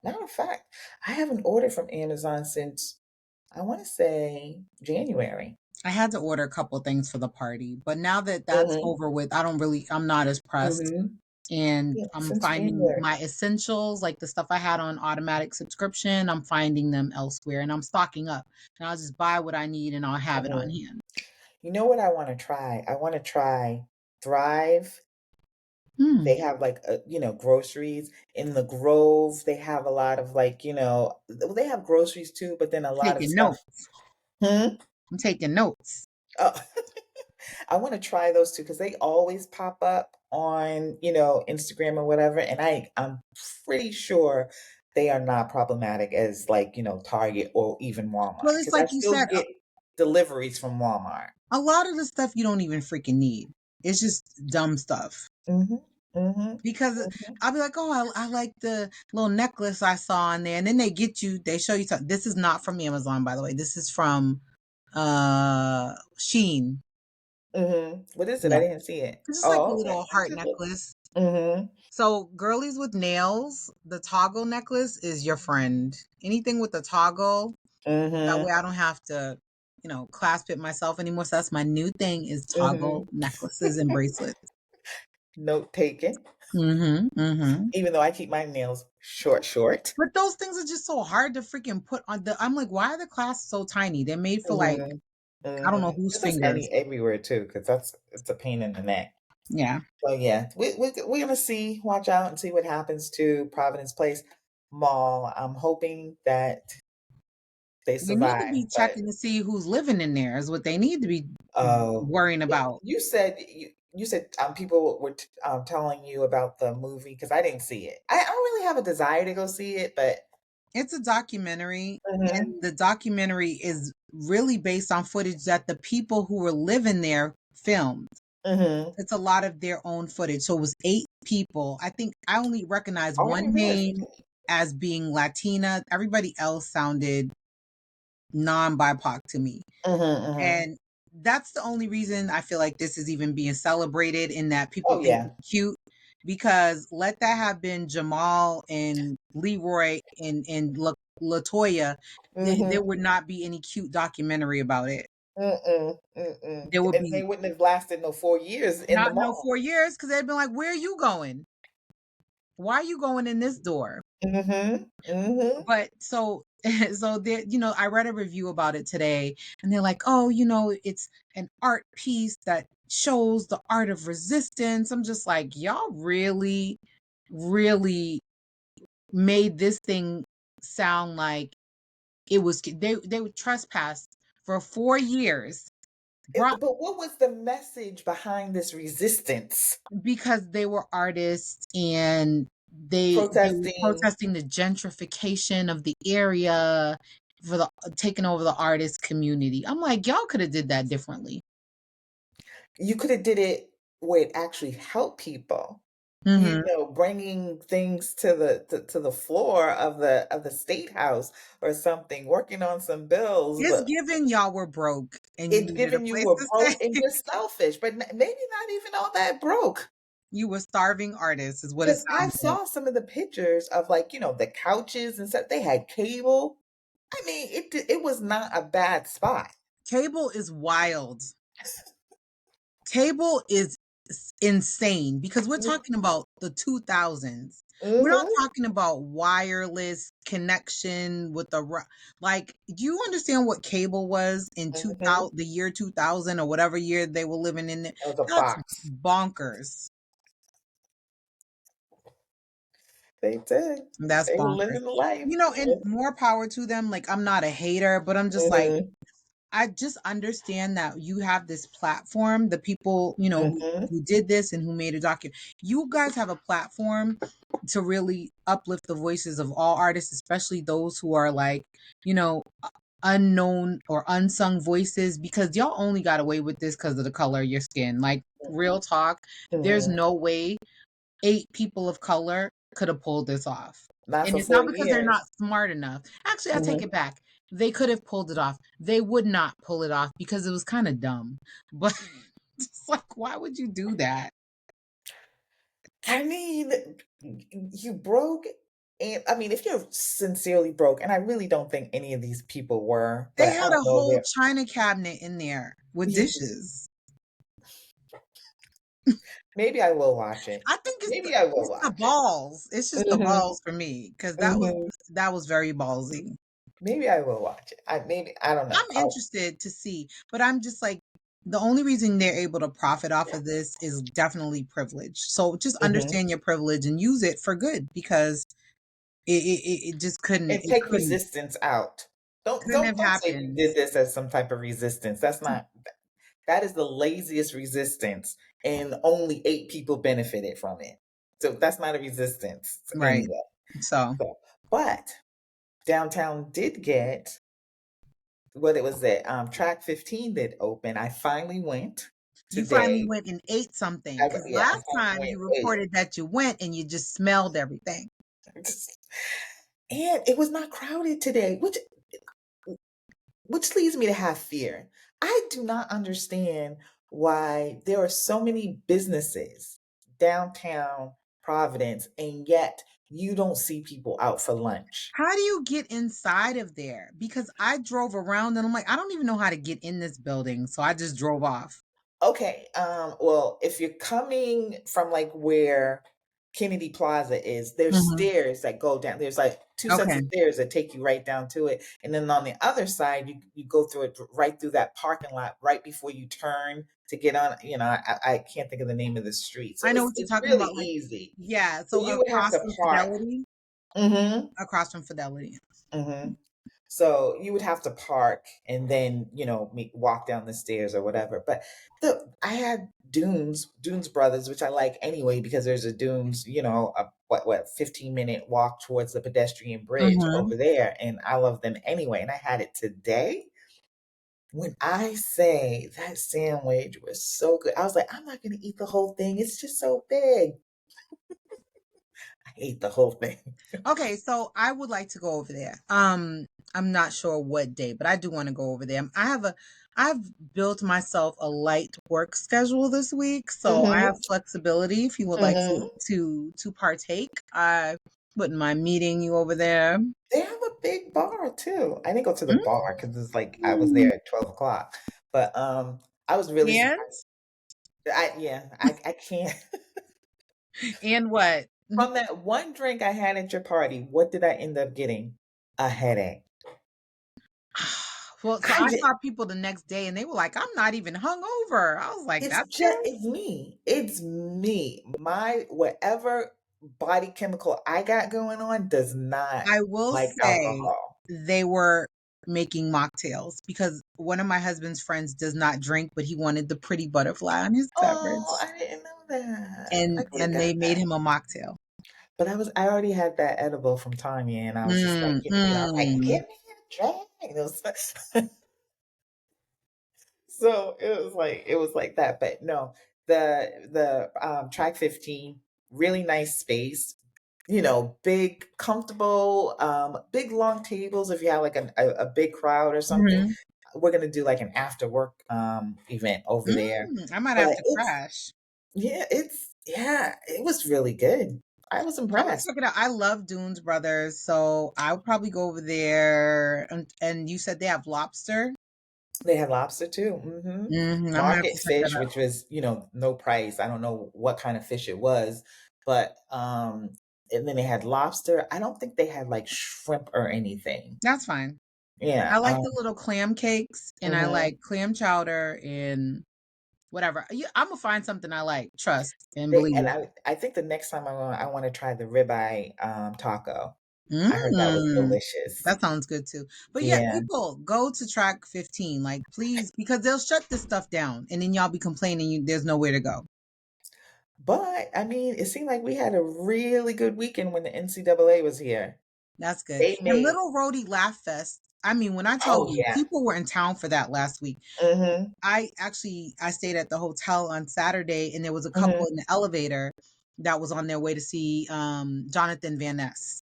Matter of fact, I haven't ordered from Amazon since I want to say January. I had to order a couple things for the party, but now that that's Mm-hmm. over with, I'm not as pressed. Mm-hmm. And Yeah, I'm since finding January. my essentials, like the stuff I had on automatic subscription, I'm finding them elsewhere and I'm stocking up. And I'll just buy what I need and I'll have it on Mm-hmm. hand. You know what I want to try? I want to try Thrive. Hmm. They have like groceries in the Grove. They have a lot of they have groceries too, but then a lot of Taking stuff. notes. Hmm? I'm taking notes. Oh, I want to try those too because they always pop up on, Instagram or whatever. And I'm pretty sure they are not problematic as like, Target or even Well, Walmart it's because I like you still said, get deliveries from Walmart. a lot of the stuff you don't even freaking need. It's just dumb stuff. Hmm. Hmm. Because Hmm. I'll be like, oh, I like the little necklace I saw on there. And then they show you something. This is not from Amazon, by the way. This is from Sheen. Hmm. What is it? I Yeah. didn't see it. It's just like a Oh, okay. little I'll heart take a look. necklace. Hmm. So girlies with nails, the toggle necklace is your friend. Anything with the toggle, that Hmm. way I don't have to, clasp it myself anymore. So that's my new thing is Hmm. toggle necklaces and bracelets. Note taken. Mm-hmm. Mm-hmm. Even though I keep my nails short, short. But those things are just so hard to freaking put on the. I'm like, why are the clasps so tiny? They're made for like, Mhm, I don't know mhm. whose 'Cause that's any fingers. everywhere too, because it's a pain in the neck. Yeah. So yeah, we're gonna see, watch out and see what happens to Providence Place Mall. I'm hoping that they They need to survive, be but checking to see who's living in there is what they need to be oh, worrying yeah, about. you said people were telling you about the movie because I didn't see it. I don't really have a desire to go see it, but It's a documentary, and mhm, the documentary is really based on footage that the people who were living there filmed. mhm. It's a lot of their own footage. So it was 8 people. I think I only recognized Oh, I one didn't realize it name was as being Latina. Everybody else sounded non-BIPOC to me. mhm, mhm. And that's the only reason I feel like this is even being celebrated in that people Oh think yeah. it's cute. Because let that have been Jamal and Leroy and Latoya, there Mhm. would not be any cute documentary about it. Mm-mm, mm-mm. There would And be they wouldn't have lasted no 4 years in the not no mall. 4 years because they'd been like, "Where are you going? Why are you going in this door?" Mhm, mhm, But so so there, I read a review about it today, and they're like, "Oh, it's an art piece that shows the art of resistance." I'm just like, y'all really, really made this thing sound like they would trespass for 4 years, brought but what was the message behind this resistance? because they were artists and they were Protesting. protesting the gentrification of the area for the taking over the artist community. I'm like, y'all could have did that differently. You could have did it where it actually helped people. Hmm. Bringing things to the floor of the state house or something, working on some bills, It's but given y'all were broke and you it's needed a giving you place were to broke and stay. you're selfish, but maybe not even all that broke. You were starving artists, is what it Because I sounds like. saw some of the pictures of the couches and stuff. They had cable. I mean, it was not a bad spot. Cable is wild. Cable is insane because we're talking about the 2000s. We're not Mm-hmm. talking about wireless connection with like, do you understand what cable was in Mm-hmm. 2000, the year 2000 or whatever year they were living in there? It was a That's box. bonkers. They did. That's They were bonkers. living the life. And more power to them. Like, I'm not a hater, but I'm just like, Mm-hmm. I just understand that you have this platform, the people, Mm-hmm. who did this and who made a document. You guys have a platform to really uplift the voices of all artists, especially those who are like, you know, unknown or unsung voices because y'all only got away with this because of the color of your skin. Like, real talk, there's Mhm. no way 8 people of color could have pulled this off. Not And for it's not 40 because they're not years. smart enough. Actually, I take Mhm. it back. They could have pulled it off. They would not pull it off because it was kind of dumb. But it's like, why would you do that? I mean, you broke, and I mean, if you're sincerely broke, and I really don't think any of these people were, They but I had don't a know whole their china cabinet in there with yeah, dishes. maybe I will watch it. I think Maybe I will it's the watch it. balls. It's just the Mhm, balls for me because mhm. that was very ballsy. Maybe I will watch it. I don't know. I'm interested to see, but I'm just like, the only reason they're able to profit off of this is definitely privilege. So just Mhm. understand your privilege and use it for good because it just And it take resistance out. Don't couldn't don't have don't say you happened. did this as some type of resistance. That's not that is the laziest resistance, and only 8 people benefited from it. So that's not a resistance Right. anyway. So So, but downtown did get what it was that track 15 did open. I finally went you finally today. went and ate something because I last finally time went you and reported that you went and you just smelled everything. ate. And it was not crowded today, which leads me to have fear. I do not understand why there are so many businesses downtown Providence, and yet you don't see people out for lunch. How do you get inside of there? Because I drove around and I'm like, I don't even know how to get in this building. So I just drove off. Okay, well, if you're coming from like where Kennedy Plaza is, there's Mhm. stairs that go down. There's like two sets Okay. of stairs that take you right down to it. And then on the other side, you go through it right through that parking lot right before you turn to get on. I can't think of the name of the street. So I know it's what you're it's talking really about. Like, easy. yeah. So So you would have across to from park. Fidelity, Mhm. across from Fidelity. Mhm. So you would have to park and then, walk down the stairs or whatever. But I had Dunes Brothers, which I like anyway because there's a Dunes, a 15-minute walk towards the pedestrian bridge Mhm. over there, and I love them anyway. And I had it today. When I say that sandwich was so good, I was like, I'm not gonna eat the whole thing. It's just so big. I ate the whole thing. Okay, so I would like to go over there. I'm not sure what day, but I do want to go over there. I've built myself a light work schedule this week, so I have Hmm. flexibility if you would like Hmm. to partake. I wouldn't mind meeting you over there. They have a big bar too. I didn't go to the bar because it's like I was Mm. there at 12 o'clock. But I was really And surprised. I can't. and what? From that one drink I had at your party, what did I end up getting? A headache. Well, so I I did. saw people the next day and they were like, I'm not even hungover. I was like, It's that's just good. it's me. It's me. My whatever body chemical I got going on does not I will like say alcohol. they were making mocktails because one of my husband's friends does not drink, but he wanted the pretty butterfly on his Oh, beverage, I didn't know that. I and could have they got made that. him a mocktail. But I already had that edible from Tanya, and I was just like, Mm, I was like, mm. "Give me a drink." It was so it was like that. But no, the track 15, really nice space, big, comfortable, big long tables if you have like a big crowd or something. Mhm. We're gonna do like an after work event over there. I might But have to crash. it was really good. I was I'm gonna impressed. check it out. I love Dunes Brothers, so I'll probably go over there. And you said they have lobster. They had lobster too. I'm gonna have Market to check that fish, out. which was, no price. I don't know what kind of fish it was, but and then they had lobster. I don't think they had like shrimp or anything. That's fine. Yeah. I like the little clam cakes, and I Mhm. like clam chowder and whatever. I'm gonna find something I like. Trust and They and believe. I think the next time I want to try the ribeye taco. I heard that was Mm, delicious. that sounds good too. But yeah, Yeah. people go to track 15, like please, because they'll shut this stuff down, and then y'all be complaining there's nowhere to go. But I mean, it seemed like we had a really good weekend when the NCAA was here. That's good. They And made Little Rhodey Laugh Fest, I mean, when I tell Oh, you, yeah. people were in town for that last week. Mhm, I stayed at the hotel on Saturday, and there was a couple mhm. in the elevator that was on their way to see Jonathan Van Ness.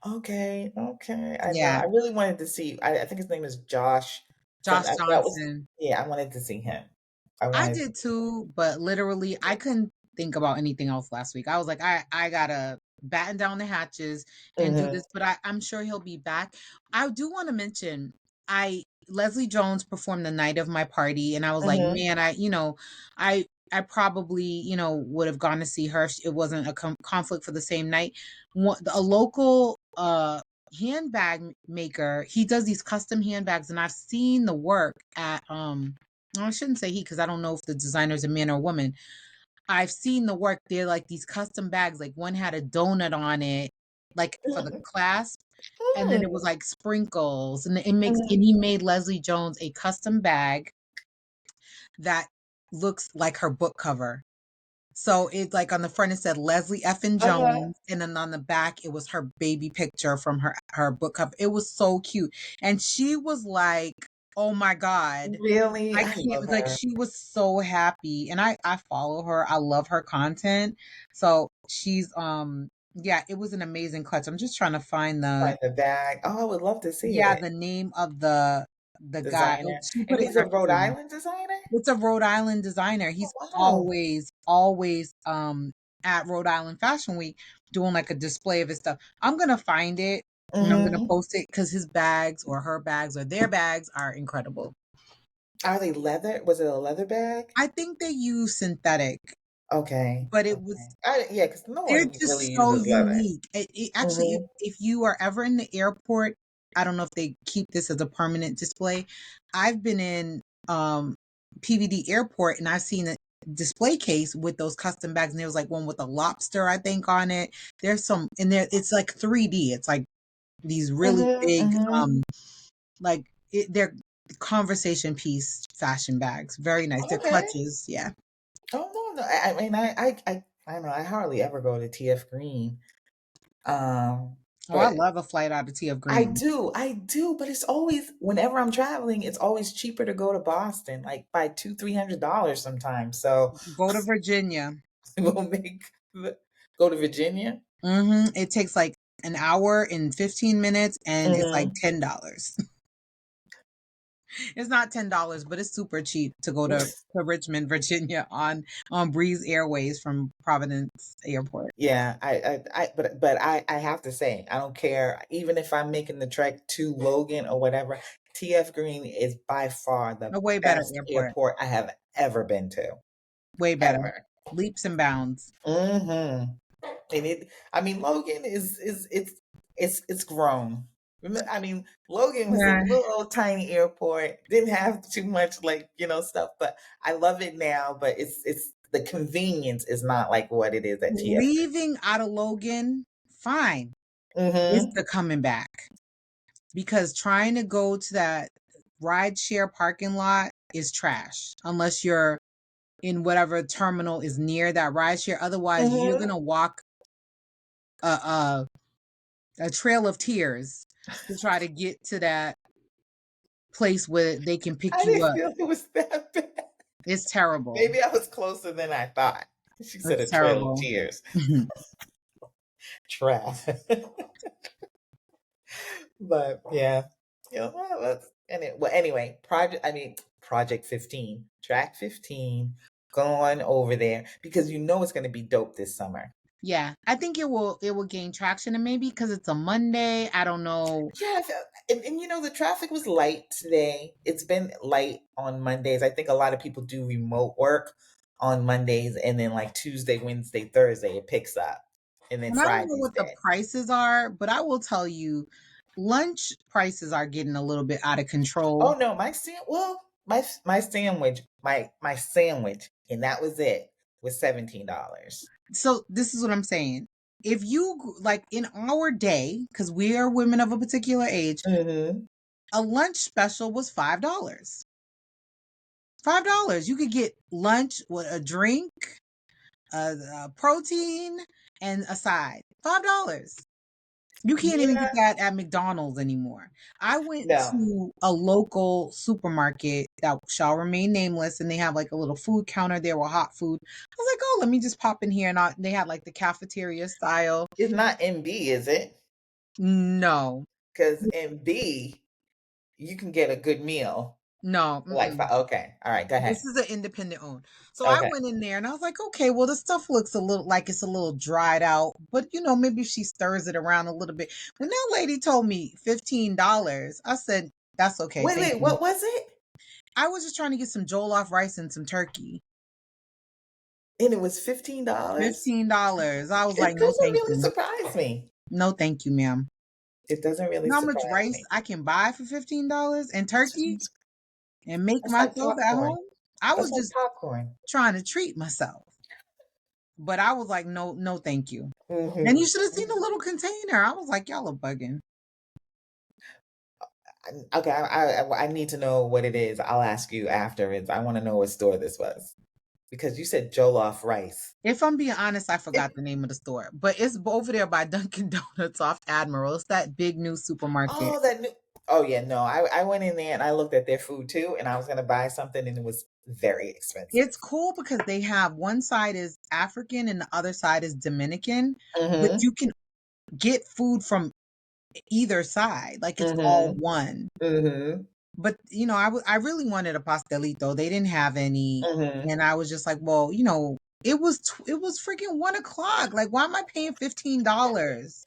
Okay, okay. I know. Yeah, I really wanted to see I think his name is Josh. Josh That was Johnson. yeah, I wanted to see him. I I wanted did too, but literally I couldn't think about anything else last week. I was like, I gotta batten down the hatches and do Mhm, this, but I'm sure he'll be back. I do want to mention I Leslie Jones performed the night of my party, and I was like, mhm, man, I probably would have gone to see her if it wasn't a conflict for the same night. A local handbag maker, he does these custom handbags, and I've seen the work at I shouldn't say he because I don't know if the designer's a man or woman. I've seen the work. They're like these custom bags. Like one had a donut on it, like for the mhm, clasp, and then it was mm, like sprinkles, and mhm. he made Leslie Jones a custom bag that looks like her book cover. So it's like on the front it said Leslie Effin Uh-huh. Jones, and then on the back it was her baby picture from her book cover. It was so cute, and she was like, "Oh my god, Really? I I love can't," like, her. she was so happy, and I follow her, I love her content, so she's, yeah, it was an amazing clutch. I'm just trying to find Find the bag. Oh, I would love to see it. the name of the guy. Oh, Designer. she And put it in he's a her Rhode story. Island designer? It's a Rhode Island designer. Oh, He's wow. always, at Rhode Island Fashion Week doing, like, a display of his stuff. I'm gonna find it, and I'm gonna Mhm. post it because his bags or her bags or their bags are incredible. Are they leather? Was it a leather bag? I think they use synthetic, Okay, but it was okay. I yeah, 'cause no they're one really just so uses leather. unique. Actually, Mhm, if you are ever in the airport, I don't know if they keep this as a permanent display. I've been in PVD Airport, and I've seen a display case with those custom bags, and there was like one with a lobster, I think, on it. There's some and there it's like 3D. It's like these really mhm, big mhm. like they're conversation piece fashion bags. Very nice. They're Okay. clutches, yeah. Oh, no, no, I mean, I don't know, I hardly ever go to TF Green, Oh, I but love a flight out of TF Green. I do, but it's always whenever I'm traveling, it's always cheaper to go to Boston, like by $200-300 sometimes. So Go to Virginia. we'll make the, go to Virginia. It takes like an hour and 15 minutes, and it's like Hmm. $10. It's not $10, but it's super cheap to go to Richmond, Virginia on Breeze Airways from Providence Airport. Yeah, but I have to say, I don't care. Even if I'm making the trek to Logan or whatever, TF Green is by far the A way better best airport. airport I have ever been to, Way better. ever. Leaps and bounds. Hmm. And I mean, Logan is it's grown. I mean, Logan was a Yeah. little old tiny airport, didn't have too much like, stuff, but I love it now, but it's the convenience is not like what it is at TF. Leaving out of Logan, fine. It's Mhm. the coming back. Because trying to go to that rideshare parking lot is trash unless you're in whatever terminal is near that rideshare. Otherwise, you're Mhm. gonna walk a, a trail of tears to try to get to that place where they can pick I you didn't up. feel it was that bad. It's terrible. Maybe I was closer than I thought. She said It's a trail of terrible. tears. Trash. But yeah. Well, well, anyway, Project 15, Track 15, going over there because it's going to be dope this summer. Yeah, I think it will gain traction, and maybe because it's a Monday. I don't know. Yeah, and the traffic was light today. It's been light on Mondays. I think a lot of people do remote work on Mondays, and then like Tuesday, Wednesday, Thursday, it picks up, and then And I don't know Friday's what the dead. prices are, but I will tell you, lunch prices are getting a little bit out of Oh control. no, my sandwich, my sandwich, and that was it, was $17. So this is what I'm saying. If you like in our day, because we are women of a particular age, Hmm. a lunch special was $5. $5. You could get lunch with a drink, a protein, and a side. $5. You can't even get Yeah. that at McDonald's anymore. I went No, to a local supermarket that shall remain nameless, and they have like a little food counter there with hot food. I was like, oh, let me just pop in here. And they had like the cafeteria style. it's not MB, is it? No, Because MB, you can get a good meal. no. Like, Mm-mm. okay, all right, go This ahead. is an independent owned. So I Okay. went in there and I was like, okay, well, the stuff looks a little like it's a little dried out, but maybe if she stirs it around a little bit. When that lady told me $15, I said, that's okay. Wait, Thank wait, you. what was it? I was just trying to get some jollof rice and some turkey. And it was $15? $15. I was like, It no, doesn't thank really you. surprise me. No, thank you, ma'am. It doesn't really You know how much surprise rice me. I can buy for $15 and turkey and make That's like myself at popcorn. home? I That's was like just popcorn. trying to treat myself. But I was like, no, no, thank you. And you Mhm. should have seen the little container. I was like, y'all are bugging. Okay, I need to know what it is. I'll ask you afterwards. I want to know what store this was because you said Jollof rice. If I'm being honest, I It, forgot the name of the store, but it's over there by Dunkin' Donuts off Admiral. It's that big new supermarket. oh, that new. Oh yeah, no. I went in there and I looked at their food too, and I was gonna buy something, and it was very It's expensive. cool because they have one side is African and the other side is Dominican, but Mm-hmm. you can get food from either side. Like it's all Mm-hmm. one. Mm-hmm. But I really wanted a pastelito. They didn't have any, Mm-hmm. and I was just like, well, it was freaking 1 o'clock. Like, why am I paying $15?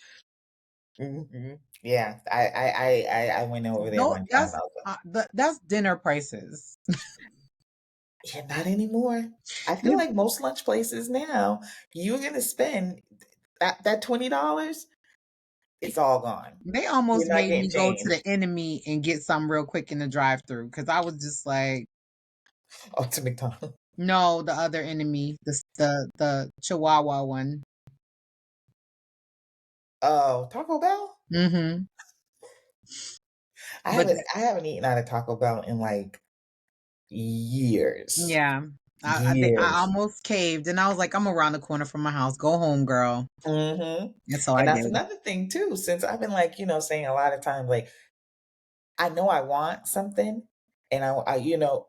Mm-hmm. Yeah, I went over there No, one time. I was like, that's dinner prices. yeah, not anymore. I feel It- like most lunch places now, you're gonna spend that $20, it's all gone. They You're almost not made getting me go to change. the enemy and get something real quick in the drive-through because I was just like, Oh, to McDonald's. no, the other enemy, the Chihuahua one. Oh, Taco Bell? Mm-hmm. I But haven't I haven't eaten out of Taco Bell in like years. yeah, I Years. almost caved, and I was like, I'm around the corner from my house. Go home, girl. Hmm. And so And I that's did. another thing too, since I've been like, saying a lot of times like I know I want something and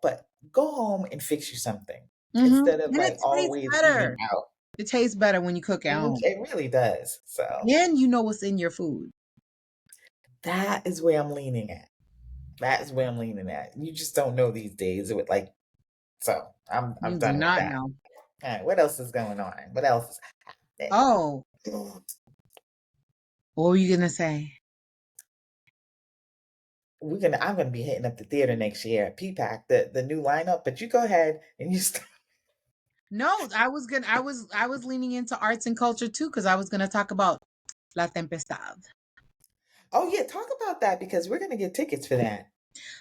but go home and fix you something Mm-hmm. instead of And it like tastes always eating better. out. It tastes better when you cook at Mhm, home. it really does. So And you know what's in your food. that is where I'm leaning at. That is where I'm leaning at. You just don't know these days. It would like so I'm You do done with not that. know. All right, what else is going on? What else is happening? Oh, what were you gonna say? I'm gonna be hitting up the theater next year at PPAC, the new lineup. But you go ahead and you start. No, I was leaning into arts and culture too, because I was gonna talk about La Tempestad. Oh yeah, talk about that because we're gonna get tickets for that.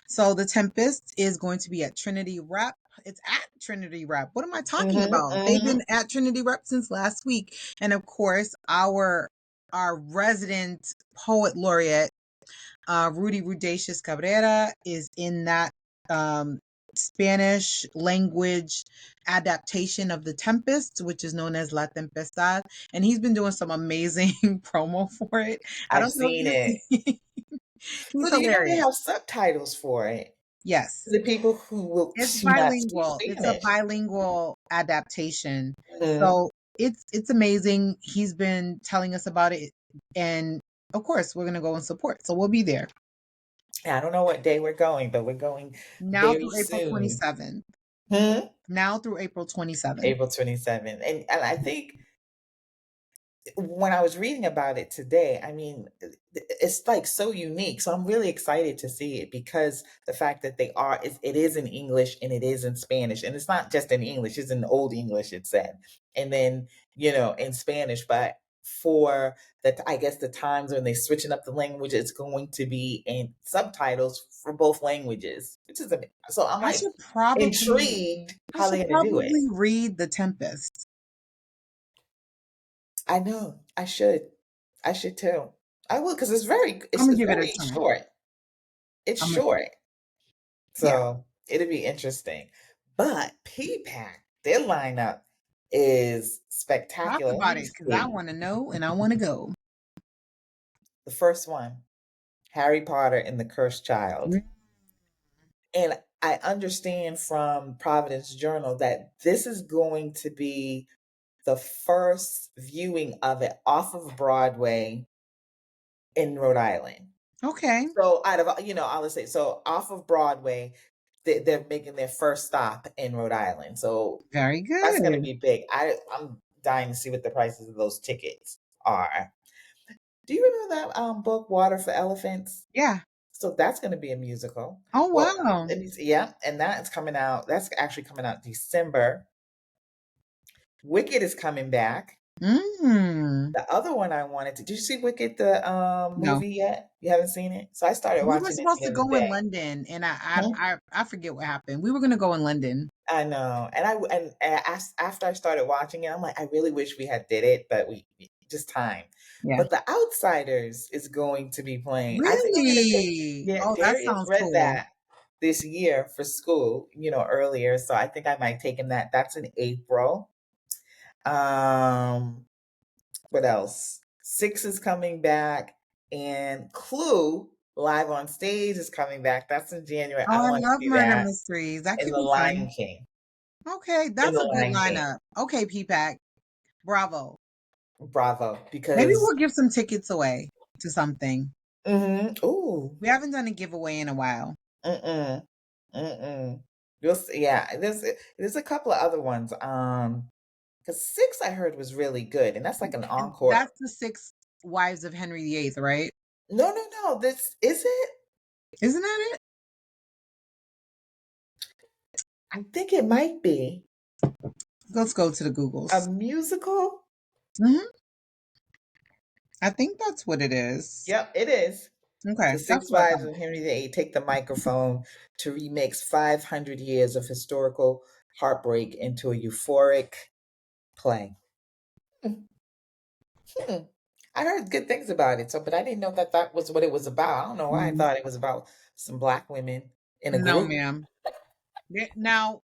So the Tempest is going to be at Trinity Rep. It's at Trinity Rep. What am I talking Mm-hmm, about? They've mm-hmm. been at Trinity Rep since last week. And of course, our resident poet laureate, Rudy Rudacious Cabrera, is in that um, Spanish language adaptation of The Tempest, which is known as La Tempestad. And he's been doing some amazing promo for it. I I've don't know seen if it. you he's So do you know they hilarious. have subtitles for it? Yes. The people who It's do not speak bilingual. It's a Spanish. bilingual adaptation. Hmm. So it's amazing. He's been telling us about it, and of course we're gonna go and support. So we'll be there I don't know what day we're going, but we're going now very through April soon. 27th. Hmm? Now through April 27th. April 27th. And I think when I was reading about it today, I mean, it's like so unique. So I'm really excited to see it because the fact that it is in English and it is in Spanish. And it's not just in English, it's in Old English, it said. And then, in Spanish. But for I guess the times when they're switching up the language, it's going to be in subtitles for both languages, so I'm I like should probably intrigued I how should they're going to do it. probably read The Tempest. I know. I should. I should too. I will because I'm it's gonna give it a very try. short. It's I'm gonna, short. yeah. So it'll be interesting. But PPAC, their lineup is Talk spectacular. Let about me it because I see. want to know and I want to go. The first one, Harry Potter and the Cursed Child. And I understand from Providence Journal that this is going to be the first viewing of it off of Broadway in Rhode Island. Okay. So out of I'll just say so off of Broadway, they're making their first stop in Rhode Island. So Very that's going to good. be big. I'm dying to see what the prices of those tickets are. Do you remember that book Water for Elephants? Yeah. So that's going to be a musical. Oh, Well, wow. yeah, and that's coming out. That's actually coming out December. Wicked is coming back. Mm. The other one I wanted to. Did you see Wicked the No. movie yet? You haven't seen it? So I started We were watching it supposed the to other go in day. London, and Hmm? I forget what happened. We were gonna go in London. I know, after I started watching it, I'm like, I really wish we had did it, but we just time. Yeah. But The Outsiders is going to be playing. I think I'm gonna take. Really? Yeah, Oh, that Darius sounds read cool. that this year for school, earlier. So I think I might take him that. That's in April. Um, what else? Six is coming back, and Clue live on stage is coming back. That's in January. Oh, I I want to love see murder that. mysteries. That In could The be Lion fun. King. Okay, In that's The a good Lion King. lineup. Okay, P-Pack. Bravo. Bravo, Maybe because we'll give some tickets away to something. ooh, We haven't done a giveaway in a while. mm-mm, mm-mm. You'll see, yeah, there's a couple of other ones. Because Six I heard was really good, and that's like an And encore. that's the Six Wives of Henry VIII, right? No, no, no. This is it. Isn't that it? I think it might be Let's go to the a Googles. musical. Hmm. I think that's what it is. Yep, it is. Okay, The that's Six what I Wives thought. of Henry VIII take the microphone to remix 500 years of historical heartbreak into a euphoric play. Hmm. I heard good things about it, but I didn't know that that was what it was about. I don't know why I Mm, thought it was about some black women in a no, group, ma'am. Now,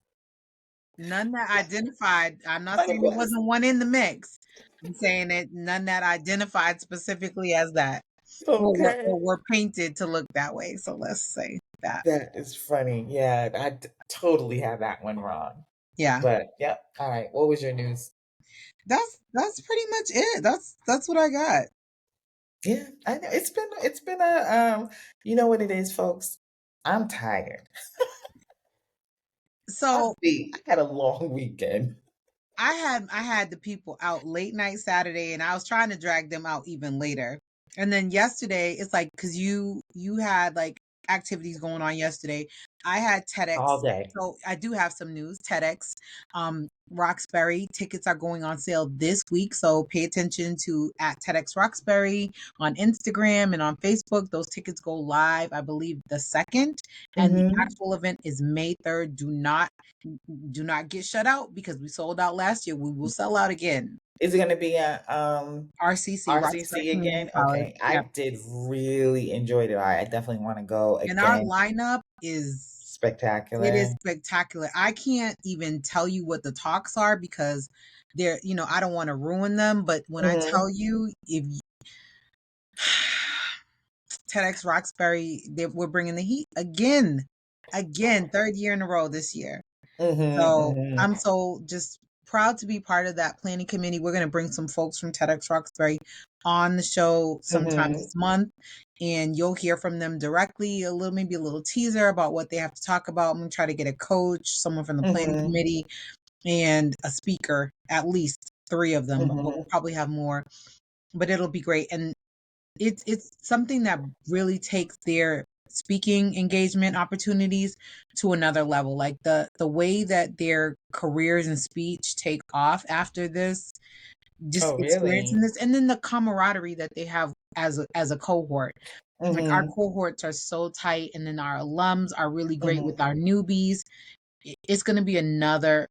none that identified. I'm not but it saying there was. wasn't one in the mix. I'm saying that none that identified specifically as that, Okay. or were painted to look that way. So let's say that. That is funny. Yeah, totally had that one wrong. Yeah, But yep. All right. What was your news? that's pretty much it. That's what I got. Yeah, I know it's been a you know what it is, folks. I'm tired. So I had a long weekend. I had the people out late night Saturday, and I was trying to drag them out even later. And then yesterday, it's like because you had like activities going on yesterday. I had All TEDx, day. so I do have some news. TEDx, Roxbury tickets are going on sale this week, so pay attention to at TEDx Roxbury on Instagram and on Facebook. Those tickets go live, I believe, the second, and the Hmm. actual event is May 3rd. Do not get shut out because we sold out last year. We will sell out again. Is it going to be a RCC, Roxbury RCC Community again? College. Okay, I Yep. did really enjoy it. I definitely want to go And our again. lineup it is Spectacular. spectacular. I can't even tell you what the talks are because I don't want to ruin them, but when I Hmm. tell you, if TEDx Roxbury, we're bringing the heat again, third year in a row this year. Hmm. So Hmm. I'm so just proud to be part of that planning committee. We're going to bring some folks from TEDx Roxbury on the show sometime Hmm. this month, and you'll hear from them directly. Maybe a little teaser about what they have to talk about. I'm going to try to get a coach, someone from the planning Hmm. committee, and a speaker, at least three of them, but we'll Hmm. probably have more. But it'll be great, and it's something that really takes their speaking engagement opportunities to another level. Like the way that their careers in speech take off after this, just Oh, experiencing really? this, and then the camaraderie that they have as a cohort. Like our Hmm. cohorts are so tight, and then our alums are really great with Hmm. our newbies. It's going to be another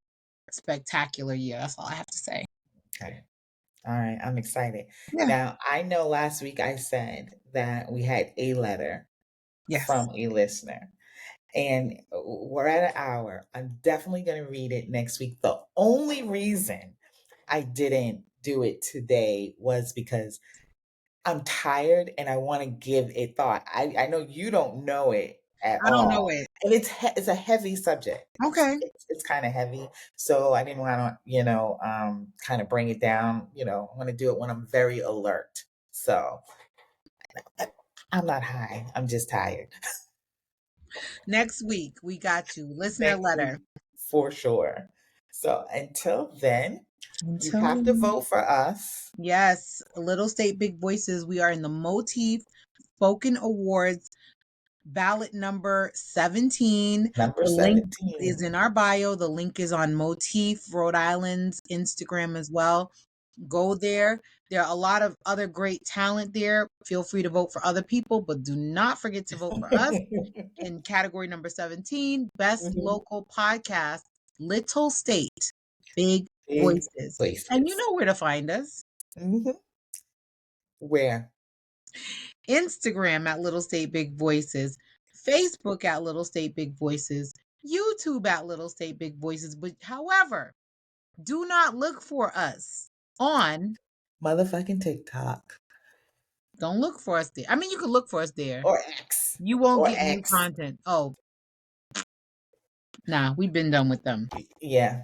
spectacular year. That's all I have to say. Okay. All right. I'm excited. Yeah. Now, I know last week I said that we had a letter Yes. from a listener. And we're at an hour. I'm definitely going to read it next week. The only reason I didn't do it today was because I'm tired and I wanna give it thought. I know you don't know it at I don't know all, it. and it's a heavy subject. Okay. It's kinda heavy, so I didn't wanna, kinda bring it down, I wanna do it when I'm very alert. So, I I'm not high, I'm just tired. Next week, we got you. Listener Next week, letter. for sure. So, until then, you Until have to then. vote for us. Yes, Little State Big Voices. We are in the Motif Spoken Awards ballot number 17. Number The link is 17. in our bio. The link is on Motif Rhode Island's Instagram as well. Go there. There are a lot of other great talent there. Feel free to vote for other people, but do not forget to vote for us in category number 17, Best Mhm. Local Podcast, Little State, Big Big Voices. And you places. know where to find us. Mhm. Where? Instagram at Little State Big Voices, Facebook at Little State Big Voices, YouTube at Little State Big Voices. But however, do not look for us on, Motherfucking TikTok don't look for us there. I mean, you can look for us there. or X You won't or get new X. content. Oh, nah, we've been done with them. Yeah,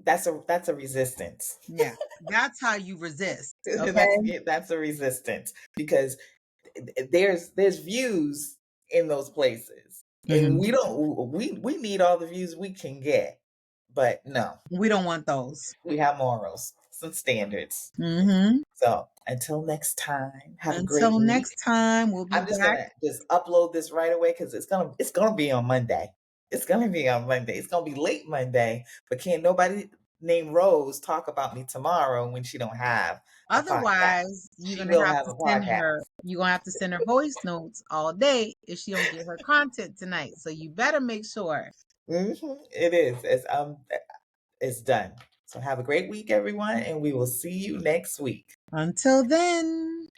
that's a resistance. Yeah, that's how you resist. That's Okay. it. That's a resistance because there's views in those places, and Mhm. we need all the views we can get. But no, We don't want those. we have morals, some standards. Hmm. So until next time, have a great Until week. next time, we'll be I'm just back. gonna just upload this right away because it's gonna be on Monday. It's gonna be on Monday. It's gonna be late Monday, but can't nobody named Rose talk about me tomorrow when she don't have a podcast. Otherwise, you're She gonna will have have to a send podcast. her. You're gonna have to send her voice notes all day if she don't get her content tonight. So you better make sure. It is. It's done. So have a great week, everyone, and we will see you next week. Until then.